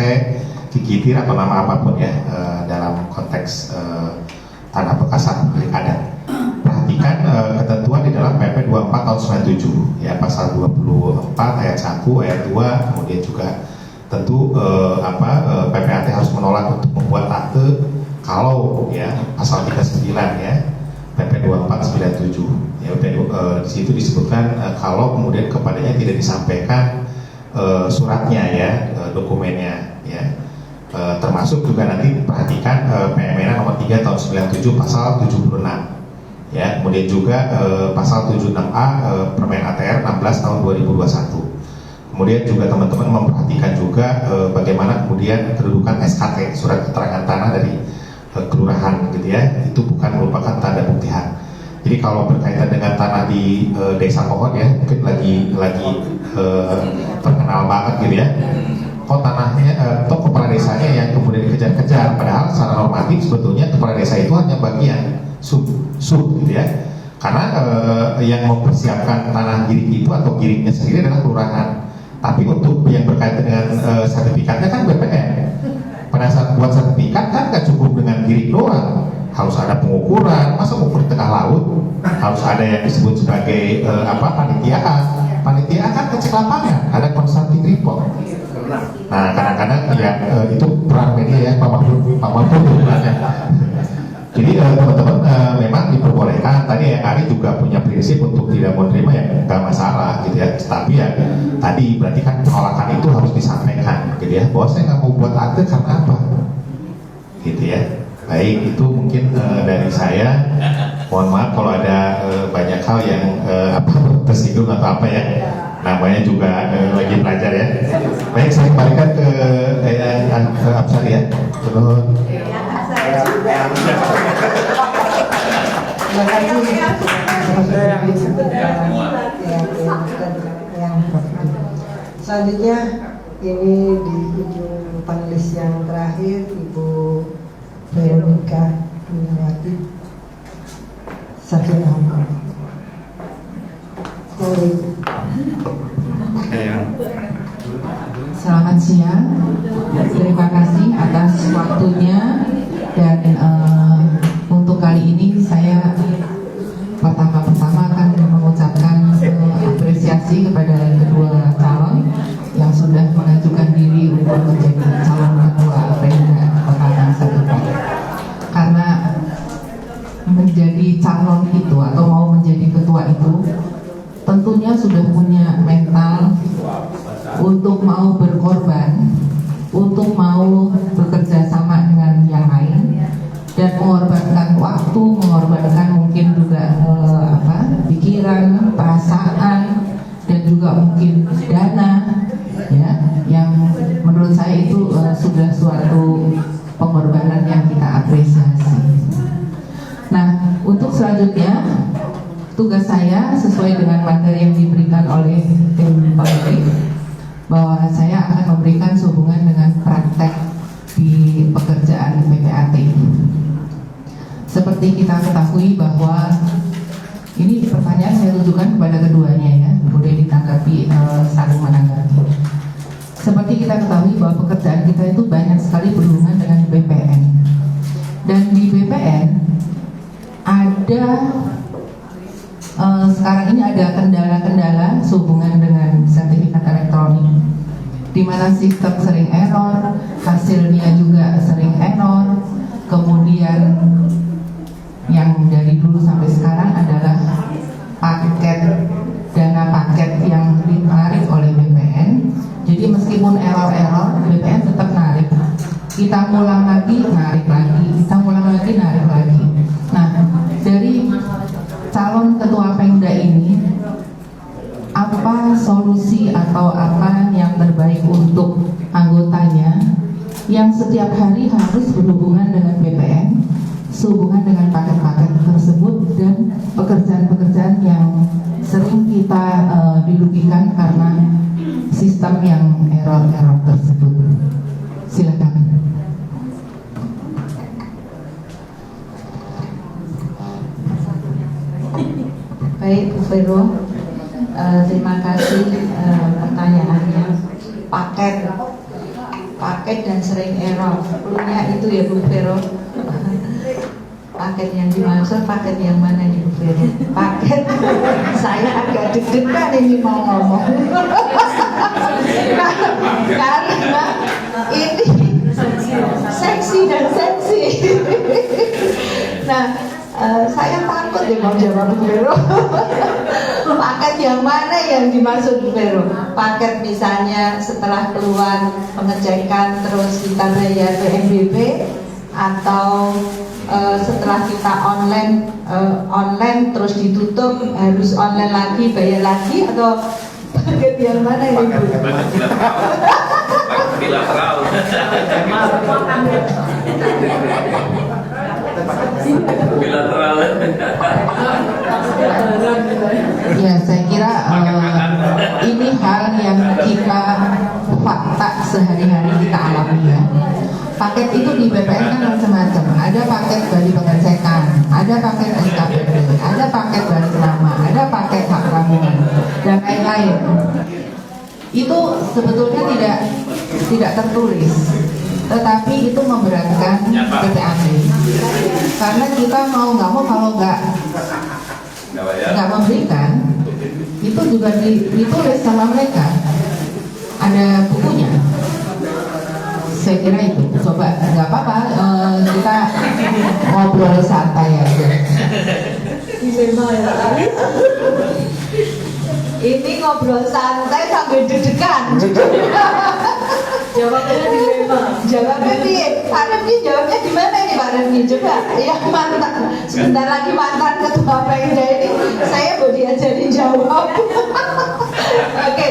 kikitir atau nama apapun ya dalam konteks tanah bekas milik adat. Perhatikan ketentuan di dalam PP 24 tahun 97 ya, pasal 24 ayat 1 ayat 2, kemudian juga tentu PPAT harus menolak untuk membuat akte kalau ya pasal 39 ya PP 2497 ya, di situ disebutkan kalau kemudian kepadanya tidak disampaikan suratnya ya, dokumennya ya. Termasuk juga nanti perhatikan PMN nomor 3 tahun 97 pasal 76 ya, kemudian juga pasal 76A Permen ATR 16 tahun 2021. Kemudian juga teman-teman memperhatikan juga bagaimana kemudian kedudukan SKT, surat keterangan tanah dari kelurahan gitu ya, itu bukan merupakan tanda bukti hak. Jadi kalau berkaitan dengan tanah di desa Pohon ya, mungkin lagi terkenal banget gitu ya. Kok tanahnya, atau kepala desanya yang kemudian dikejar-kejar, padahal secara normatif sebetulnya kepala desa itu hanya bagian sub gitu ya. Karena yang mempersiapkan tanah giring itu atau giringnya sendiri adalah kelurahan. Tapi untuk yang berkaitan dengan sertifikatnya kan BPN. Pada saat buat sertifikat kan gak cukup dengan giring doang, harus ada pengukuran. Masa ukur di tengah laut harus ada yang disebut sebagai panitiaan. Panitiaan kan kecek lapangan, ada consulting report. Nah kadang-kadang ya itu peran media ya, Pak Mahfud Jadi teman-teman memang diperbolehkan. Tadi yang Ari juga punya prinsip untuk tidak menerima ya nggak masalah gitu ya. Tapi ya tadi berarti kan penolakan itu harus disampaikan gitu ya. Bahwa saya nggak mau buat akte karena apa? Gitu ya. Baik, itu mungkin dari saya. Mohon maaf kalau ada banyak hal yang tersinggung atau apa ya. Namanya juga lagi belajar ya. Baik, saya kembalikan ke Absar ya. Terus. Terima kasih. Selanjutnya ini di ujung panelis yang terakhir Ibu Veronica Dunyawati Sarjana Hukum. Selamat siang, terima kasih atas waktunya dan untuk kali ini saya pertama-tama akan mengucapkan apresiasi kepada kedua calon yang sudah mengajukan diri untuk menjadi calon ketua Pemda Kota Tangsel Depan. Karena menjadi calon itu atau mau menjadi ketua itu tentunya sudah punya mental untuk mau berkorban, untuk mau bekerja sama dengan yang lain dan mengorbankan waktu, mengorbankan mungkin juga pikiran, perasaan dan juga mungkin dana ya, yang menurut saya itu sudah suatu pengorbanan yang kita apresiasi. Nah, untuk selanjutnya tugas saya sesuai dengan materi yang diberikan oleh tim pemilik bahwa saya akan memberikan sehubungan dengan praktek di pekerjaan PPAT. Seperti kita ketahui bahwa ini pertanyaan saya tujukan kepada keduanya ya, boleh ditanggapi saling menanggapi. Seperti kita ketahui bahwa pekerjaan kita itu banyak sekali berhubungan dengan BPN, dan di BPN ada sekarang ini ada kendala-kendala sehubungan dengan sertifikat elektronik, di mana sistem sering error, hasilnya juga sering error. Kemudian yang dari dulu sampai sekarang adalah dana paket yang ditarik oleh BPN. Jadi meskipun error-error, BPN tetap narik. Kita ngulang lagi, narik lagi. Kita ngulang lagi, narik lagi. Nah, dari calon ketua Pemda ini, apa solusi atau apa yang terbaik untuk anggotanya yang setiap hari harus berhubungan dengan BPN, sehubungan dengan paket-paket tersebut dan pekerjaan-pekerjaan yang sering kita dirugikan karena sistem yang error-error tersebut. Silakan. Baik Bu Vero, terima kasih pertanyaannya. Paket dan sering error, perlunya itu ya Bu Vero. Paket yang dimaksud paket yang mana nih Bu Vero? Paket saya agak deg-degan ini mau ngomong. Karena ini seksi dan seksi. Nah, saya takut ya mau jawab Bu Vero. Paket yang mana yang dimaksud Bu Vero? Paket misalnya setelah keluar pengecekan terus kita bayar PNBP, atau setelah kita online terus ditutup harus online lagi bayar lagi, atau paket yang mana ini Bu? Bilateral. Bilateral. Ya, saya kira ini hal yang kita fakta sehari-hari kita alami ya. Paket itu di BPN kan macam-macam. Ada paket dari pengecekan, ada paket SKPD, ada paket dari nama, ada paket hak bangunan dan lain-lain. Itu sebetulnya tidak tertulis, tetapi itu memberatkan PPAT. Karena kita mau nggak mau kalau nggak memberikan, itu juga ditulis sama mereka. Ada bukunya. Saya kira itu. Coba nggak apa-apa, kita ngobrol santai aja. Ini ngobrol santai sambil deg-degan. Jawabnya dilema. Jawabnya piye? Pak Refki jawabnya gimana ini Pak Refki? Coba yang mantan, sebentar lagi mantan ketua Pemda ini saya mau diajarin jawab. Oke,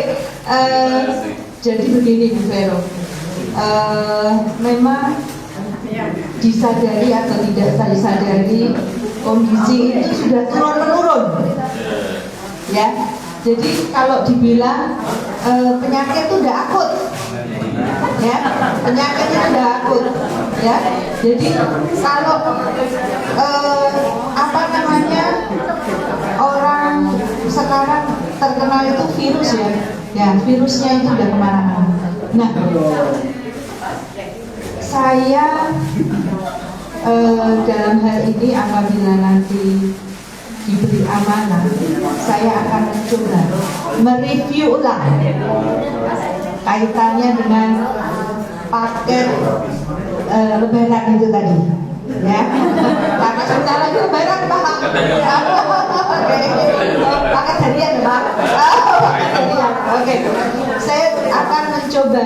jadi begini Bu Vero, memang disadari atau tidak disadari kondisi itu sudah turun menurun, ya. Jadi kalau dibilang penyakit itu udah akut, ya, penyakit itu udah akut, ya. Jadi kalau apa namanya orang sekarang terkenal itu virus ya, virusnya itu udah kemana-mana. Nah, saya dalam hal ini apabila nanti diberi amanah, saya akan mencoba mereview ulang kaitannya dengan paket lebaran itu tadi, ya, karena sebentar lagi lebaran Pak. Paket harian Pak. Oke, saya akan mencoba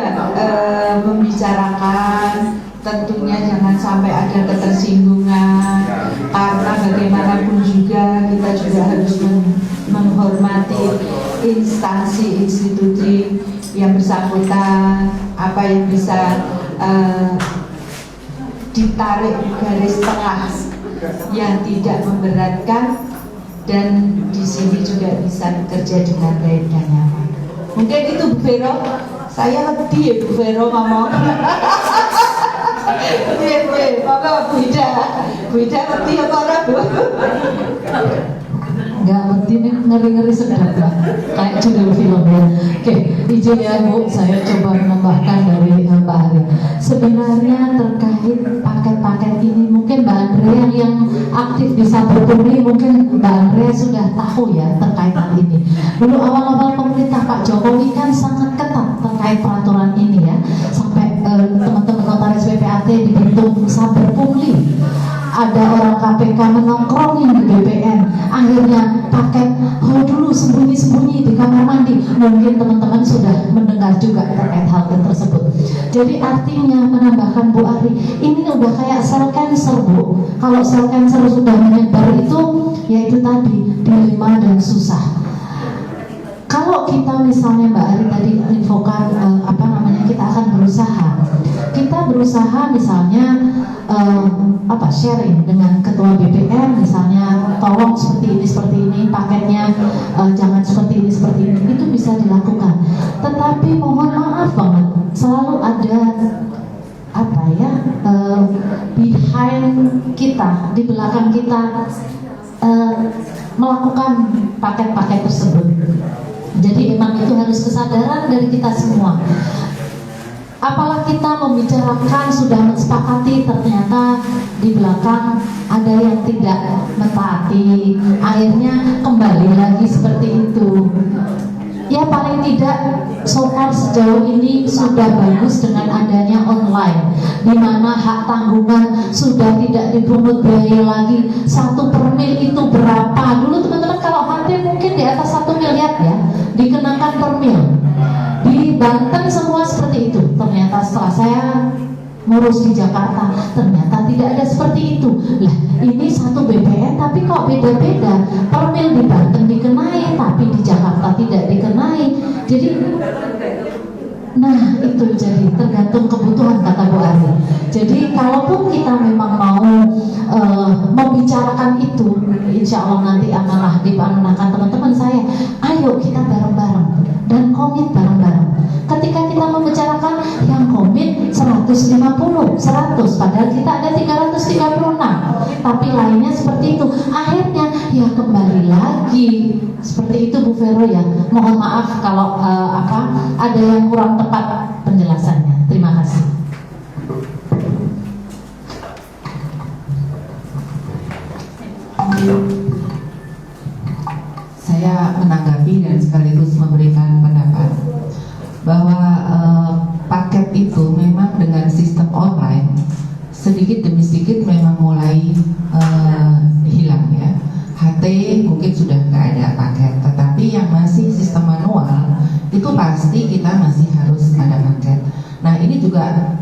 membicarakan, tentunya jangan sampai ada ketersinggungan, karena bagaimanapun juga kita juga harus menghormati instansi institusi yang bersangkutan, apa yang bisa ditarik garis tengah yang tidak memberatkan, dan di sini juga bisa bekerja dengan baik dan nyaman. Mungkin itu Bu Vero, saya letih ya Bu Vero ngomong. Iya, Bapak Bu Ida letih apa orang Bu? Nggak ngerti nih, ngeri-ngeri sedap lah, kayak judul filmnya. Oke, izin ya Bu, saya coba menambahkan dari Mbak Ari. Sebenarnya terkait paket-paket ini, mungkin Mbak Andrea yang aktif di Sabar Pungli, mungkin Mbak Andrea sudah tahu ya terkait hal ini. Dulu awal-awal pemerintah Pak Jokowi kan sangat ketat terkait peraturan ini ya, sampai teman-teman notaris PPAT dibentuk Sabar Pungli. Ada orang KPK menongkrongin di BPN, akhirnya paket dulu sembunyi-sembunyi di kamar mandi. Mungkin teman-teman sudah mendengar juga terkait hal tersebut. Jadi artinya menambahkan Bu Ari, ini udah kayak sel cancer Bu. Kalau sel cancer sudah menyebar itu, yaitu tadi dilema dan susah. Kalau kita misalnya Mbak Ari tadi infokan kita akan berusaha misalnya sharing dengan ketua BPN, misalnya tolong seperti ini paketnya, jangan seperti ini, itu bisa dilakukan. Tetapi mohon maaf banget, selalu ada behind kita, di belakang kita melakukan paket-paket tersebut. Jadi memang itu harus kesadaran dari kita semua. Apalah kita membicarakan, sudah mensepakati, ternyata di belakang ada yang tidak mentaati, akhirnya kembali lagi seperti itu. Ya paling tidak so far sejauh ini sudah bagus dengan adanya online, di mana hak tanggungan sudah tidak dipungut biaya lagi. 1 per mil itu berapa? Dulu teman-teman kalau HP mungkin di atas 1 miliar ya, dikenakan per mil. Di Banten semua seperti itu. Ternyata setelah saya ngurus di Jakarta, ternyata tidak ada seperti itu. Lah, ini 1 BPN tapi kok beda-beda. Per mil di Banten dikenai, tapi di Jakarta tidak dikenai. Jadi, nah itu jadi tergantung kebutuhan kata Bu Ari. Jadi kalaupun kita memang mau membicarakan itu, insya Allah nanti amanah dipanahkan teman-teman saya. Ayo kita bareng-bareng dan komit bareng-bareng. Ketika kita membicarakan yang komit 150, 100, padahal kita ada 336, tapi lainnya seperti itu. Akhirnya ya kembali lagi seperti itu Bu Vero ya. Mohon maaf kalau ada yang kurang tepat penjelasannya. Terima kasih. Saya menanggapi dan sekaligus memberikan pendapat bahwa paket itu memang dengan sistem online sedikit demi sedikit memang mulai hilang ya. HT mungkin sudah nggak ada paket, tetapi yang masih sistem manual itu pasti kita masih harus ada paket. Nah ini juga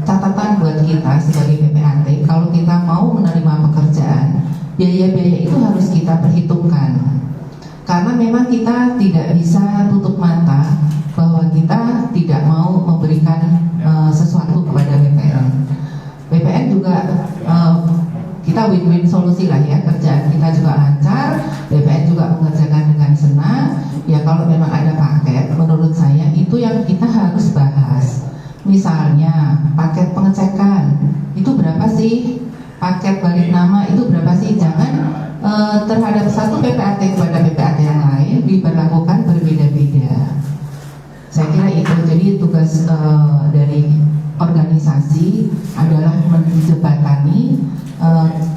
catatan buat kita sebagai PPAT, kalau kita mau menerima pekerjaan, biaya-biaya itu harus kita perhitungkan. Karena memang kita tidak bisa tutup mata bahwa kita tidak mau memberikan sesuatu kepada BPN. BPN juga kita win-win solusi lah ya, kerjaan kita juga lancar, BPN juga mengerjakan dengan senang. Ya kalau memang ada paket, menurut saya itu yang kita harus bahas. Misalnya paket pengecekan itu berapa sih? Paket balik nama itu berapa sih? Jangan terhadap satu PPAT kepada PPAT yang lain diberlakukan berbeda-beda. Saya kira itu jadi tugas dari organisasi adalah menjembatani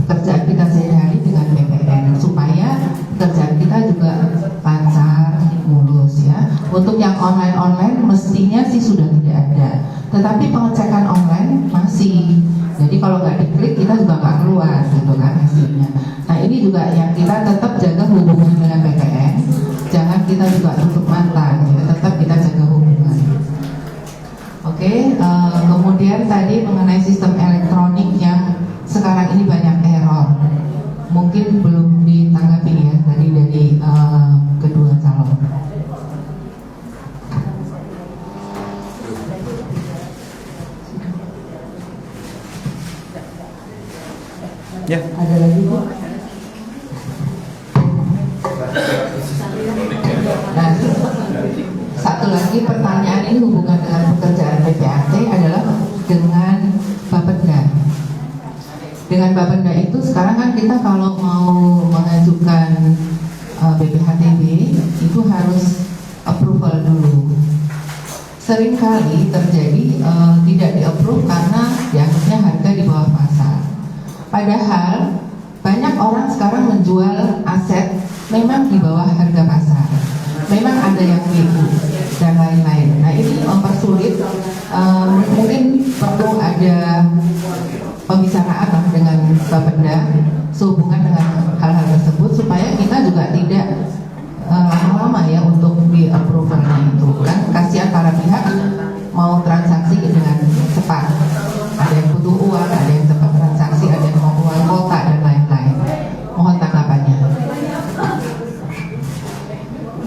pekerjaan kita sehari-hari dengan PPN supaya pekerjaan kita juga lancar, mulus ya. Untuk yang online mestinya sih sudah tidak ada, tetapi pengecekan online masih. Jadi kalau nggak diklik kita juga nggak keluar gitu kan hasilnya. Nah ini juga yang kita tetap jaga hubungan dengan PPN. Jangan kita juga tutup mata, ya. Tetap kita jaga hubungan. Oke, kemudian tadi mengenai sistem elektronik yang sekarang ini banyak error. Mungkin belum ditanggapi ya tadi dari kedua calon. Ya. Ada lagi Bu? Nah, satu lagi pertanyaan ini hubungan dengan pekerjaan PPAT adalah dengan Bapenda. Dengan Bapenda itu sekarang kan kita kalau mau mengajukan BPHTB itu harus approval dulu. Seringkali terjadi tidak di-approve karena dianggapnya harga di bawah pasar. Padahal banyak orang sekarang menjual aset memang di bawah harga pasar. Memang ada yang BU dan lain-lain. Nah ini mempersulit, mungkin perlu ada pembicaraan lah dengan Bapenda sehubungan dengan hal-hal tersebut supaya kita juga tidak lama-lama ya untuk di-approvalnya itu kan kasihan para pihak mau transaksi dengan cepat. Ada yang butuh uang, ada yang cepat transaksi, ada yang mau keluar kota dan lain-lain. Mohon tanggapannya.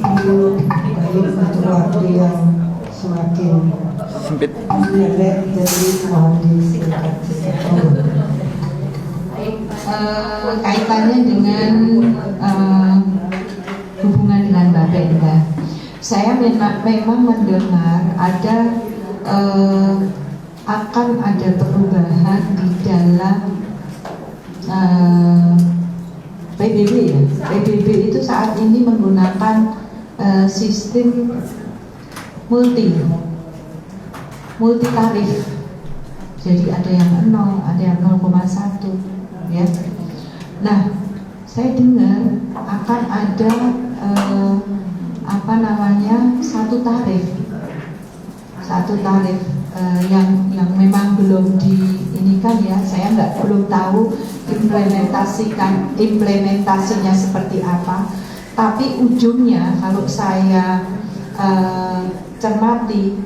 Baik, untuk waktu yang semakin Sempit. pendek, jadi mohon disingkat. Kaitannya dengan hubungan dengan Bapenda, saya memang mendengar ada akan ada perubahan di dalam PBB ya. PBB itu saat ini menggunakan sistem multi tarif. Jadi ada yang 0, ada yang 0,1 ya. Nah, saya dengar akan ada satu tarif yang memang belum diinikan ya. Saya belum tahu implementasinya seperti apa. Tapi ujungnya kalau saya cermati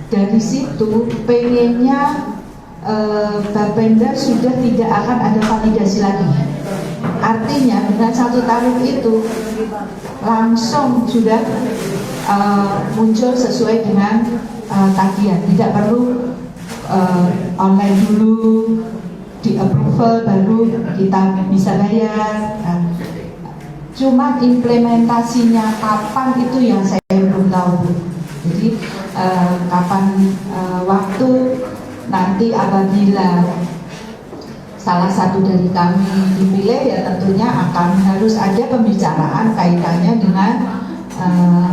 dari situ pengennya Bapenda sudah tidak akan ada validasi lagi. Artinya dengan satu tarif itu langsung sudah muncul sesuai dengan tagihan, tidak perlu online dulu di approval baru kita bisa bayar. Cuma implementasinya kapan itu yang saya belum tahu. Jadi kapan waktu nanti apabila salah satu dari kami dipilih ya tentunya akan harus ada pembicaraan kaitannya dengan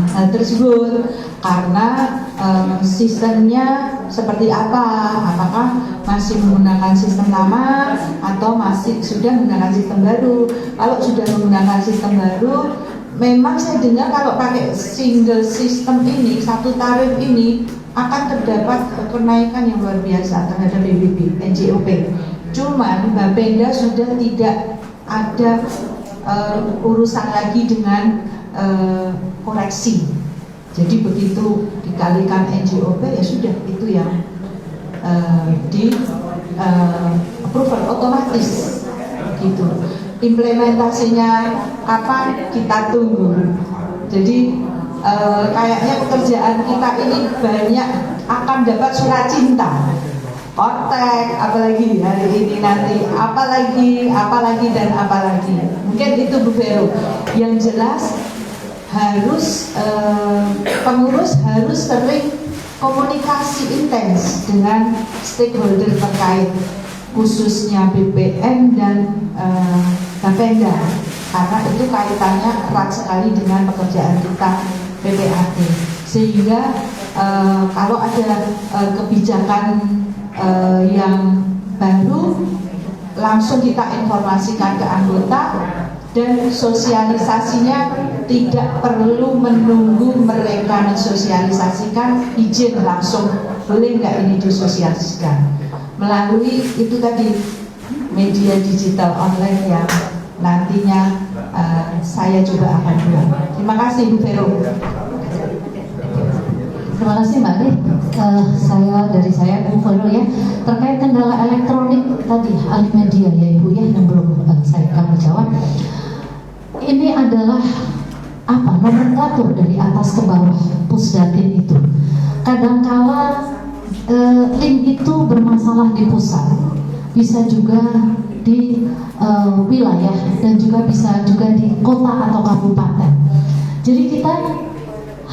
hal tersebut karena sistemnya seperti apa, apakah masih menggunakan sistem lama atau masih sudah menggunakan sistem baru. Kalau sudah menggunakan sistem baru memang saya dengar kalau pakai single system ini, satu tarif ini akan terdapat kenaikan yang luar biasa terhadap PBB, NJOP. Cuman Bapenda sudah tidak ada urusan lagi dengan koreksi. Jadi begitu dikalikan NJOP ya sudah, itu yang di approval otomatis gitu. Implementasinya kapan kita tunggu. Jadi kayaknya pekerjaan kita ini banyak akan dapat surat cinta, kontak, apalagi hari ini nanti, apalagi dan apalagi. Mungkin itu Bu Vero. Yang jelas harus pengurus harus sering komunikasi intens dengan stakeholder terkait, khususnya BPN dan Bapenda, karena itu kaitannya erat sekali dengan pekerjaan kita PPAT. Sehingga kalau ada kebijakan yang baru, langsung kita informasikan ke anggota, dan sosialisasinya tidak perlu menunggu mereka mensosialisasikan, izin langsung, boleh nggak ini disosialisasikan melalui itu tadi media digital online yang nantinya saya coba akan buat. Terima kasih Bu Vero. Terima kasih Mbak Ri. Saya Bu Vero ya, terkait kendala elektronik tadi alih media ya Ibu ya, yang belum kamu jawab. Ini adalah apa, nomenklatur dari atas ke bawah Pusdatin itu. Kadangkala link itu bermasalah di pusat, bisa juga di wilayah, dan juga bisa juga di kota atau kabupaten. Jadi kita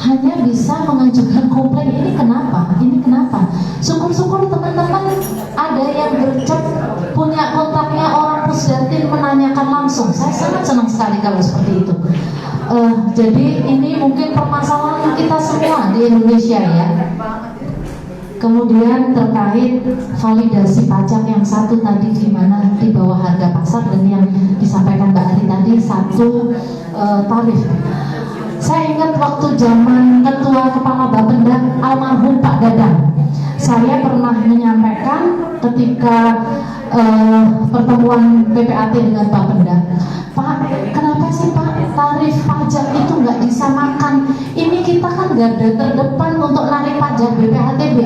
hanya bisa mengajukan komplain, ini kenapa? Syukur-syukur teman-teman ada yang gercep punya kontaknya orang Pusdatin menanyakan langsung. Saya sangat senang sekali kalau seperti itu. Jadi ini mungkin permasalahan kita semua di Indonesia ya. Kemudian terkait validasi pajak yang satu tadi, di mana di bawah harga pasar, dan yang disampaikan Mbak Ari tadi satu tarif. Saya ingat waktu zaman Ketua Kepala Bapenda almarhum Pak Dadang, saya pernah menyampaikan ketika pertemuan PPAT dengan Bapenda, Pak, kenapa sih Pak tarif pajak itu nggak disamakan? Ini kita kan garda terdepan untuk narik pajak BPHTB.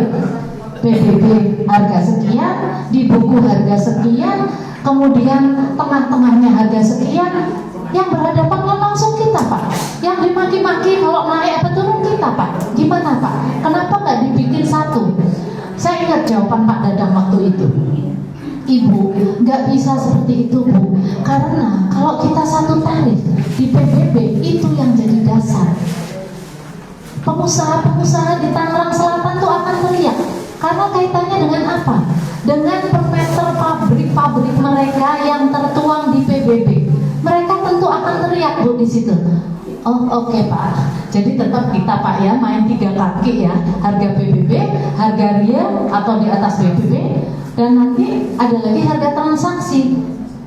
PBB harga sekian, di buku harga sekian, kemudian tengah-tengahnya harga sekian, yang berhadapan langsung kita Pak, yang dimaki-maki kalau naik apa turun kita Pak. Gimana Pak? Kenapa nggak dibikin satu? Saya ingat jawaban Pak Dadang waktu itu, Ibu, nggak bisa seperti itu Bu, karena kalau kita satu tarif di PBB itu yang jadi dasar. Pengusaha-pengusaha di Tangerang Selatan tuh akan teriak, karena kaitannya dengan apa? Dengan per meter pabrik-pabrik mereka yang tertuang di PBB. Mereka tentu akan teriak Bu di situ. Oh oke Pak. Jadi tetap kita Pak ya main 3 kaki ya, harga PBB, harga real atau di atas PBB, dan nanti ada lagi harga transaksi.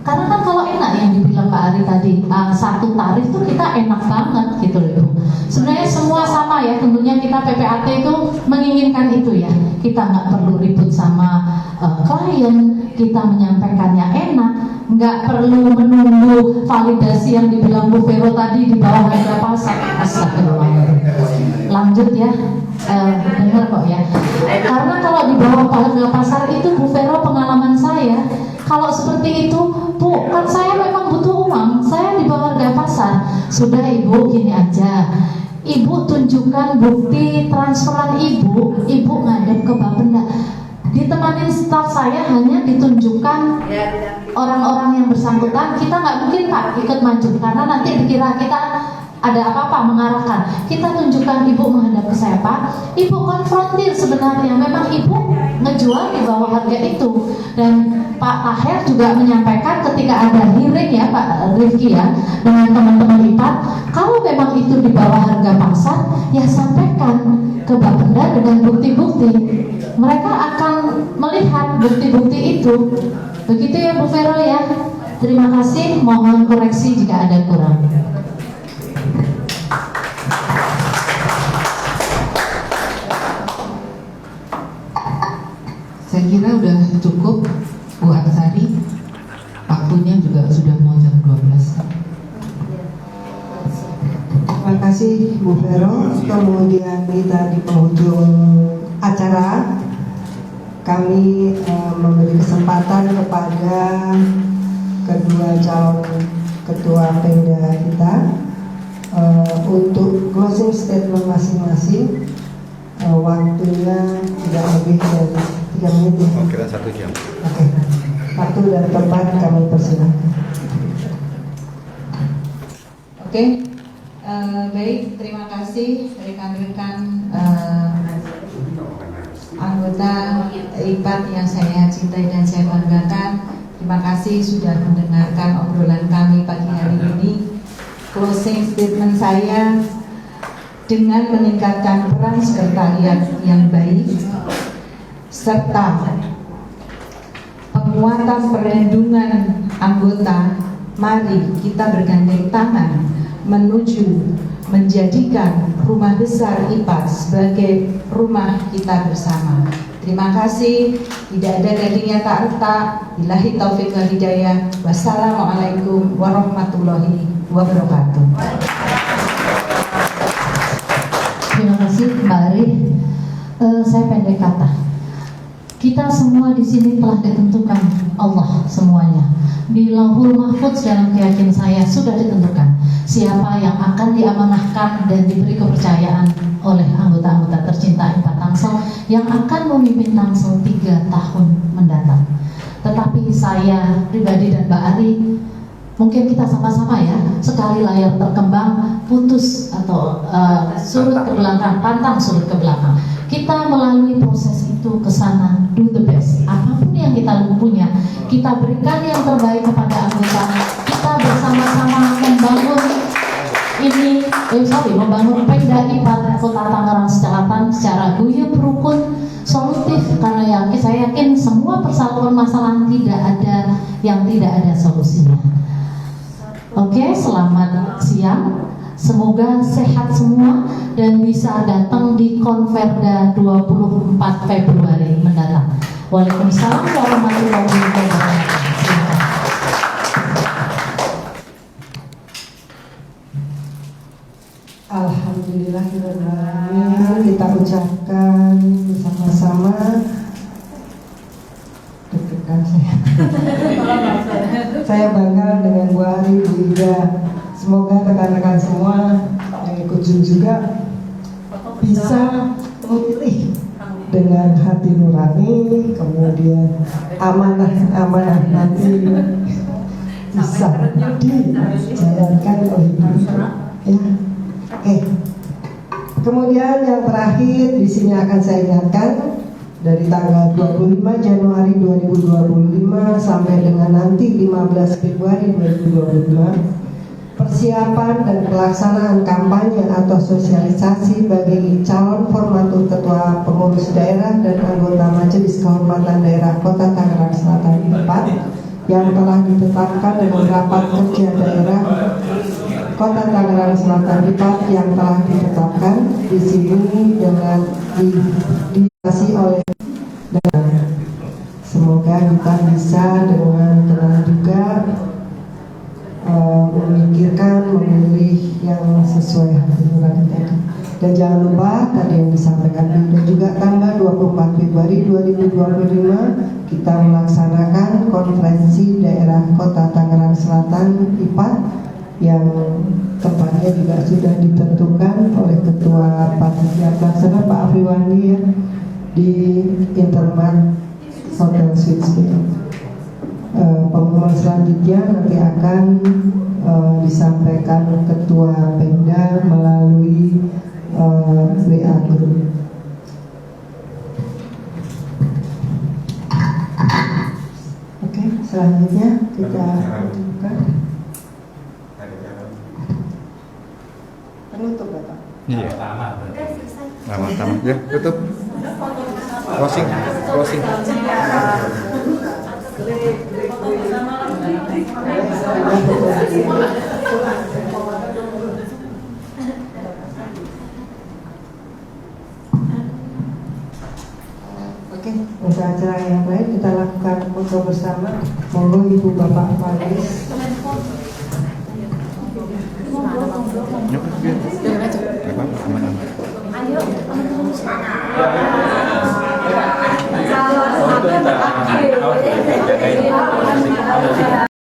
Karena kan kalau enak yang dibilang Pak Ari tadi, satu tarif tuh kita enak banget gitu loh. Sebenarnya semua sama ya, tentunya kita PPAT itu menginginkan itu ya. Kita nggak perlu ribut sama klien, kita menyampaikannya enak, nggak perlu menunggu validasi yang dibilang Bu Vero tadi di bawah harga pasar. Astagfirullahaladzim. Lanjut ya, dengar kok ya. Karena kalau di bawah harga pasar itu Bu Vero, pengalaman saya, kalau seperti itu, Bu, kan saya memang butuh uang, saya di bawah harga pasar. Sudah Ibu, gini aja, Ibu tunjukkan bukti transferan Ibu ngadep ke Bapenda. Ditemani staf saya hanya ditunjukkan orang-orang yang bersangkutan. Kita nggak mungkin Pak ikut maju, karena nanti dikira kita ada apa-apa mengarahkan. Kita tunjukkan Ibu menghadap ke saya Pak, Ibu konfrontir sebenarnya memang Ibu ngejual di bawah harga itu. Dan Pak Taher juga menyampaikan ketika ada hearing ya Pak Rifki ya dengan teman-teman IPAT, kalau memang itu di bawah harga pasar ya sampaikan ke Bapenda dengan bukti-bukti. Mereka akan melihat bukti-bukti itu. Begitu ya Bu Vero ya. Terima kasih, mohon koreksi jika ada kurang. kira udah cukup Bu Aksari. Waktunya juga sudah mau jam 12. Terima kasih Bu Vero. Kemudian kita di penghujung acara kami memberi kesempatan kepada kedua calon ketua Pemda kita untuk closing statement masing-masing. Waktunya tidak lebih dari 3 menit ya. Oh, kira 1 jam. Oke. Waktu dan tempat kami persilakan. Oke, baik, terima kasih rekan-rekan anggota IPAT yang saya cintai dan saya banggakan. Terima kasih sudah mendengarkan obrolan kami pagi hari ini. Closing statement saya, dengan meningkatkan peran sekretariat yang baik serta penguatan perlindungan anggota, mari kita bergandeng tangan menuju menjadikan rumah besar IPAT sebagai rumah kita bersama. Terima kasih. Tidak ada gading yang tak retak. Billahi taufiq wal hidayah. Wassalamualaikum warahmatullahi wabarakatuh. Terima kasih Mbak Ari. Saya pendek kata. Kita semua di sini telah ditentukan Allah semuanya. Di Lauhul Mahfudz dalam keyakinan saya sudah ditentukan siapa yang akan diamanahkan dan diberi kepercayaan oleh anggota-anggota tercinta IPAT Tangsel yang akan memimpin Tangsel 3 tahun mendatang. Tetapi saya pribadi dan Mbak Ari, mungkin kita sama-sama ya, sekali layar terkembang putus atau surut ke belakang, pantang surut ke belakang. Kita melalui proses itu ke sana, do the best. Apapun yang kita punya, kita berikan yang terbaik kepada anggota. Kita bersama-sama membangun membangun Pemda IPAT Kota Tangerang Selatan secara guyup, rukun, solutif. Karena saya yakin semua permasalahan tidak ada yang tidak ada solusinya. Oke, selamat siang. Semoga sehat semua dan bisa datang di Konverda 24 Februari mendatang. Waalaikumsalam warahmatullahi wabarakatuh. Alhamdulillahirrahmanirrahim. Kita ucapkan bersama-sama. Deg-degan saya. Saya bangga dengan Bu Ari, Bu Ida. Semoga rekan-rekan semua yang ikut Zoom juga bisa memilih dengan hati nurani, kemudian amanah nanti bisa dijalankan oleh diri. Ya. Oke. Kemudian yang terakhir di sini akan saya ingatkan, dari tanggal 25 Januari 2025 sampai dengan nanti 15 Februari 2025, persiapan dan pelaksanaan kampanye atau sosialisasi bagi calon formatur ketua pengurus daerah dan anggota Majelis Kehormatan Daerah Kota Tangerang Selatan 4 yang telah ditetapkan dengan rapat kerja daerah Kota Tangerang Selatan 4 yang telah ditetapkan di sini dengan dikasih oleh dan semoga kita bisa dengan tenang juga memikirkan, memilih yang sesuai hati nurani tadi. Dan jangan lupa tadi yang disampaikan dan juga tanggal 24 Februari 2025 kita melaksanakan konferensi daerah Kota Tangerang Selatan IPAT yang tempatnya juga sudah ditentukan oleh Ketua Panitia Pelaksana Pak Afriwandi ya, di Intermart Hotel Suites. Pengumuman selanjutnya nanti akan disampaikan Ketua Pemda melalui WA Group. Oke, selanjutnya kita buka penutup Bapak. Iya. Tamat. Ya, tutup. Closing. Oke, acara-acara yang lain kita lakukan foto bersama. Monggo Ibu Bapak Paris